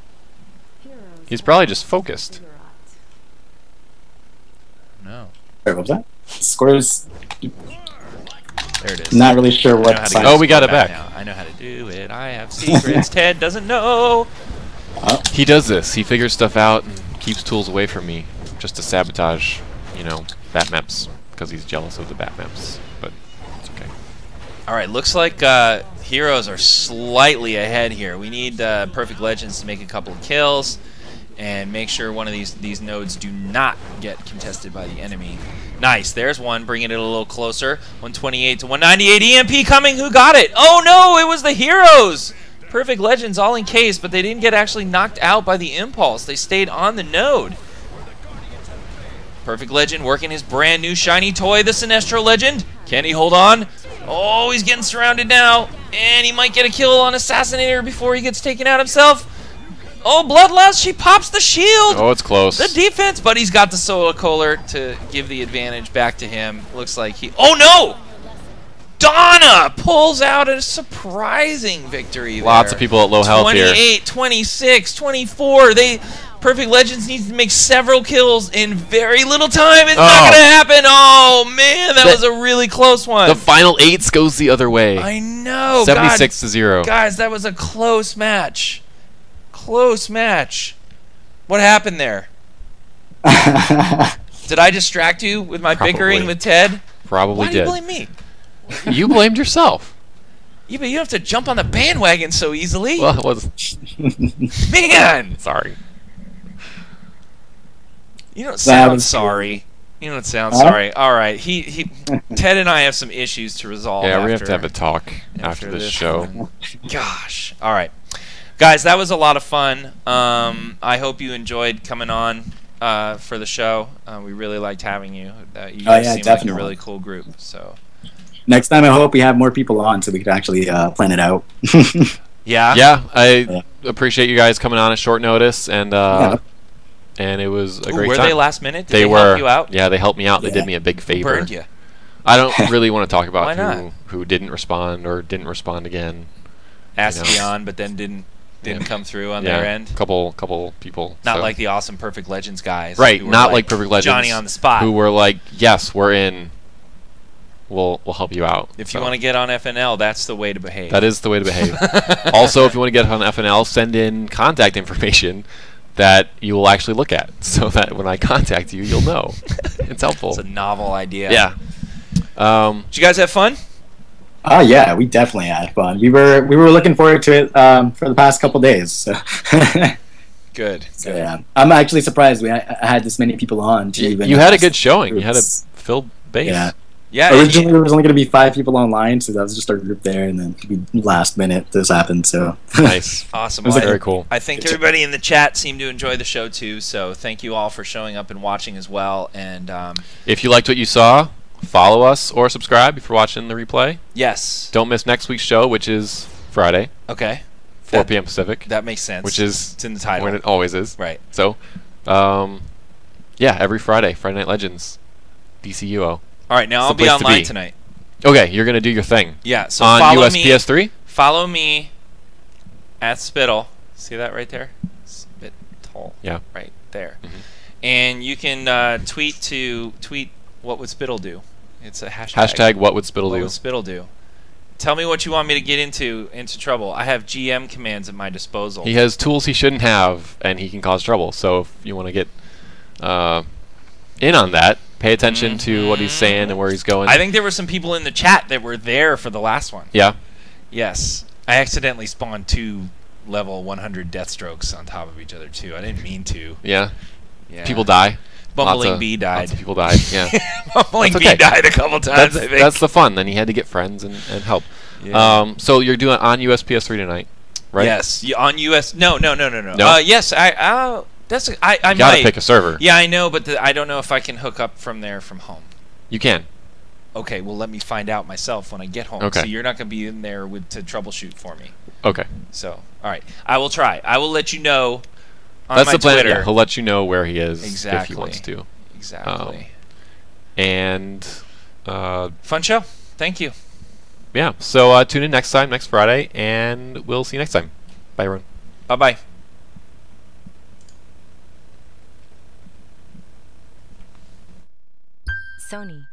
He's probably just focused. No. Sorry, what was that? Scores. There it is. Not really sure I know what how to side. get Oh, we got score it back. now. I know how to do it. I have secrets. Ted doesn't know. He does this. He figures stuff out and keeps tools away from me just to sabotage, you know, bat maps because he's jealous of the bat maps. But it's okay. All right, looks like heroes are slightly ahead here. We need Perfect Legends to make a couple of kills and make sure one of these nodes do not get contested by the enemy. Nice, there's one, bringing it a little closer. 128 to 198, EMP coming, who got it? Oh no, it was the heroes! Perfect Legends all encased, but they didn't get actually knocked out by the impulse. They stayed on the node. Perfect Legend working his brand new shiny toy, the Sinestro Legend. Can he hold on? Oh, he's getting surrounded now. And he might get a kill on Assassinator before he gets taken out himself. Oh, Bloodlust, she pops the shield. Oh, it's close. The defense, but he's got the Solar Kohler to give the advantage back to him. Looks like he... Oh, no! Donna pulls out a surprising victory there. Lots of people at low health here. 28, 26, 24. Perfect Legends needs to make several kills in very little time. It's not going to happen. Oh, man, that was a really close one. The final 8s goes the other way. I know. 76 to 0. Guys, that was a close match. Close match. What happened there? Did I distract you with my bickering with Ted? Probably Why do did. you blame me? You blamed yourself. Yeah, but you don't have to jump on the bandwagon so easily. Well, it was. Man! Sorry. You don't sound sorry. You don't sound sorry. All right. Ted and I have some issues to resolve. Yeah, we have to have a talk after this show. one. Gosh. All right. Guys, that was a lot of fun. I hope you enjoyed coming on for the show. We really liked having you. You guys seem definitely. like a really cool group. So Next time, I hope we have more people on so we could actually plan it out. yeah. Yeah, I appreciate you guys coming on at short notice, and it was a great were time. they last minute? Did They they were. help you out? Yeah, they helped me out. They Yeah. did me a big favor. Burned you. I don't really want to talk Why about not? who didn't respond or didn't respond again. Asked You know. beyond, but then didn't Yeah. come through on Yeah, their end. couple people. Not so. like the awesome Perfect Legends guys. Right, who were not like Perfect Legends. Johnny on the spot. Who were like, yes, we're in. We'll help you out. If you want to get on FNL, that's the way to behave. That is the way to behave. Also, if you want to get on FNL, send in contact information that you will actually look at, so that when I contact you, you'll know. It's helpful. It's a novel idea. Yeah. Did you guys have fun? Oh yeah, we definitely had fun. We were looking forward to it for the past couple days. So. Good. So yeah, I'm actually surprised I had this many people on. To even You had a good showing. You had a filled base. Yeah, Yeah. Originally, there was only going to be 5 people online, so that was just our group there, and then last minute this happened. So Nice. Awesome. It was Well, Very cool. I think everybody in the chat seemed to enjoy the show too. So thank you all for showing up and watching as well. And If you liked what you saw, follow us or subscribe if you're watching the replay. yes. Don't miss next week's show, which is Friday, Okay. 4 p.m. Pacific, That makes sense. which is it's in the title. when it always is. Right. So, yeah, every Friday Night Legends, DCUO. All right. Now It's I'll the be place to online be. tonight. Okay, you're gonna do your thing Yeah. So on follow US me. PS3. Follow me at Spittle. See that right there? Spittle. Yeah. Right there. Mhm. And you can tweet what would Spittle do. It's a hashtag. Hashtag what would Spittle What do? would Spittle do? Tell me what you want me to get into trouble. I have GM commands at my disposal. He has tools he shouldn't have, and he can cause trouble. So if you want to get in on that, pay attention to what he's saying and where he's going. I think there were some people in the chat that were there for the last one. Yeah. Yes. I accidentally spawned 2 level 100 Deathstrokes on top of each other too. I didn't mean to. Yeah. Yeah. People die. Bumbling Lots of- Bee died. Lots of people died. Yeah. Bumbling That's Bee okay. died a couple times, I think. That's the fun. Then he had to get friends and help. Yeah. So you're doing on US PS3 tonight, right? Yes. On US. No. No? Yes. I You gotta might. pick a server. Yeah, I know, but I don't know if I can hook up from there from home. You can. Okay, well, let me find out myself when I get home. Okay. So you're not going to be in there to troubleshoot for me. Okay. So, all right. I will try. I will let you know on That's my the plan. Twitter. Yeah, he'll let you know where he is Exactly. if he wants to. Exactly. And Fun show. Thank you. yeah, so tune in next Friday, and we'll see you next time. Bye, everyone. Bye-bye. Sony.